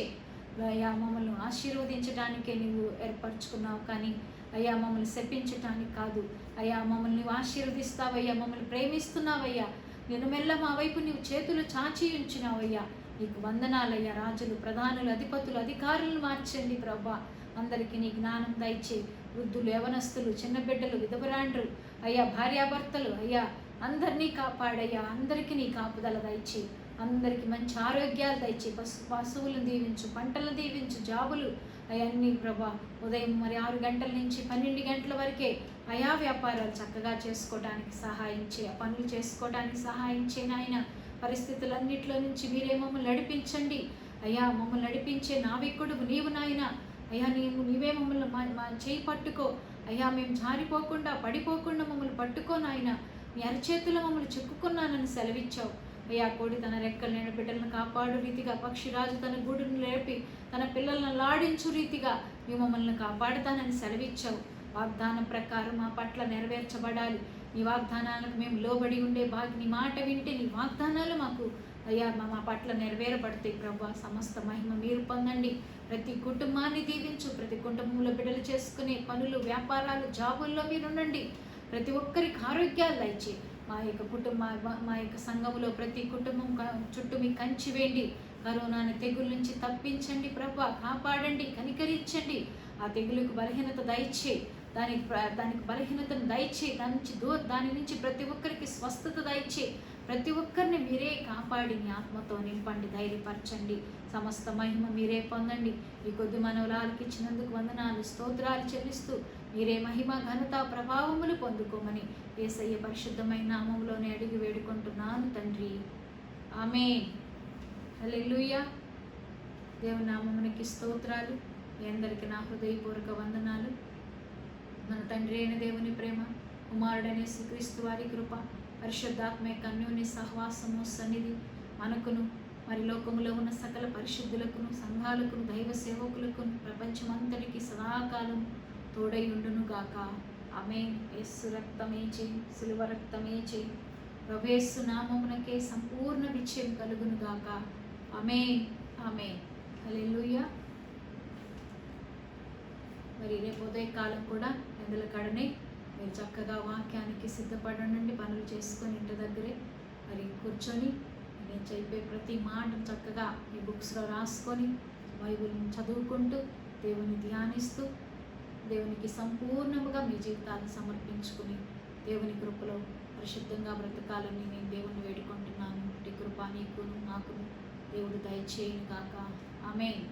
అయ్యా. మమ్మల్ని ఆశీర్వదించడానికే నీవు ఏర్పరచుకున్నావు, కానీ అయ్యా మమ్మల్ని శపించటానికి కాదు అయ్యా. మమ్మల్ని నీవు ఆశీర్వదిస్తావయ్యా, మమ్మల్ని ప్రేమిస్తున్నావయ్యా. నేను మెల్ల మా వైపు నీవు చేతులు చాచి ఉంచినావయ్యా. నీకు వందనాలయ్యా. రాజులు, ప్రధానులు, అధిపతులు, అధికారులను మార్చండి ప్రభా. అందరికీ నీ జ్ఞానం దయచే. వృద్ధులు, యవనస్తులు, చిన్న బిడ్డలు, విధవరాండ్రు అయ్యా, భార్యాభర్తలు అయ్యా, అందరినీ కాపాడయ్యా. అందరికీ నీ కాపుదల దయచే. అందరికీ మంచి ఆరోగ్యాలు దయచే. పశువులను దీవించు, పంటలను దీవించు, జాబులు అవన్నీ ప్రభా. ఉదయం 6 గంటల నుంచి 12 గంటల వరకే అయా వ్యాపారాలు చక్కగా చేసుకోవడానికి సహాయం చే, పనులు చేసుకోవడానికి సహాయం చే నాయన. పరిస్థితులన్నింటిలో నుంచి మీరే మమ్మల్ని నడిపించండి అయ్యా. మమ్మల్ని నడిపించే నావికుడు నీవు నాయన అయ్యా. నీవే మమ్మల్ని మా చేయి పట్టుకో అయ్యా. మేము జారిపోకుండా పడిపోకుండా మమ్మల్ని పట్టుకో నాయన. నీ అరచేతుల్లో మమ్మల్ని చిక్కుకున్నానని సెలవిచ్చావు. అయ్యా కోడి తన రెక్కలు నేను బిడ్డలను కాపాడు రీతిగా, పక్షిరాజు తన గూడును లేపి తన పిల్లలను లాడించు రీతిగా మేము మమ్మల్ని కాపాడుతానని సెలవిచ్చావు. వాగ్దానం ప్రకారం మా పట్ల నెరవేర్చబడాలి. నీ వాగ్దానాలకు మేము లోబడి ఉండే నీ మాట వింటే నీ వాగ్దానాలు మాకు అయ్యా మా పట్ల నెరవేరబడతాయి. ప్రభా, సమస్త మహిమ మీరు పొందండి. ప్రతి కుటుంబాన్ని దీవించు. ప్రతి కుటుంబంలో బిడ్డలు చేసుకునే పనులు, వ్యాపారాలు, జాబుల్లో మీరు ఉండండి. ప్రతి ఒక్కరికి ఆరోగ్యాలు దయచి మా యొక్క సంఘములో ప్రతి కుటుంబం చుట్టూ మీ కంచి వేయండి. కరోనాని తెగుల నుంచి తప్పించండి ప్రభా, కాపాడండి, కనికరించండి. ఆ తెగులకు బలహీనత దయచేయి, దానికి బలహీనతను దయచేయి, దాని నుంచి ప్రతి ఒక్కరికి స్వస్థత దయచేయి. ప్రతి ఒక్కరిని మీరే కాపాడి నీ ఆత్మతో నింపండి, ధైర్యపరచండి. సమస్త మహిమ మీరే పొందండి. ఈ కొద్ది మనవరాలకి ఇచ్చినందుకు వందనాలు, స్తోత్రాలు చెల్లిస్తూ మీరే మహిమ, ఘనత, ప్రభావములు పొందుకోమని యేసయ్య పరిశుద్ధమైన నామములోనే అడిగి వేడుకుంటున్నాను తండ్రి, ఆమేన్. హల్లెలూయా. దేవుని నామమునికి స్తోత్రాలు. మీ అందరికీ నా హృదయపూర్వక వందనాలు. మన తండ్రి అయిన దేవుని ప్రేమ, కుమారుడైన యేసుక్రీస్తు వారి కృప, పరిశుద్ధాత్మ యొక్క అన్యోన్య సహవాసము, సన్నిధి మనకును మరి లోకములో ఉన్న సకల పరిశుద్ధులకును, సంఘాలకును, దైవ సేవకులకును, ప్రపంచమంతటికి సదాకాలం తోడై ఉండును గాక. ఆమేన్. యేసు రక్తమే చేయి, సిలువ రక్తమే చేయి. ప్రభుయేసు నామమునకే సంపూర్ణ విజయం కలుగును గాక. ఆమేన్, ఆమేన్. హల్లెలూయా. మరి రేపు ఉదయకాలం కూడా ఎండల కడనే మీరు చక్కగా వాక్యానికి సిద్ధపడండి. పనులు చేసుకొని ఇంటి దగ్గరే మరి కూర్చొని నేను చెప్పే ప్రతి మాట చక్కగా మీ బుక్స్లో రాసుకొని బైబిల్ని చదువుకుంటూ దేవుని ధ్యానిస్తూ దేవునికి సంపూర్ణముగా మీ జీవితాన్ని సమర్పించుకుని దేవుని కృపలో పరిశుద్ధంగా బ్రతకాలని నేను దేవుని వేడుకుంటున్నాను. ఇటు కృప నీకును నాకును దేవుడు దయచేయును గాక. ఆమేన్.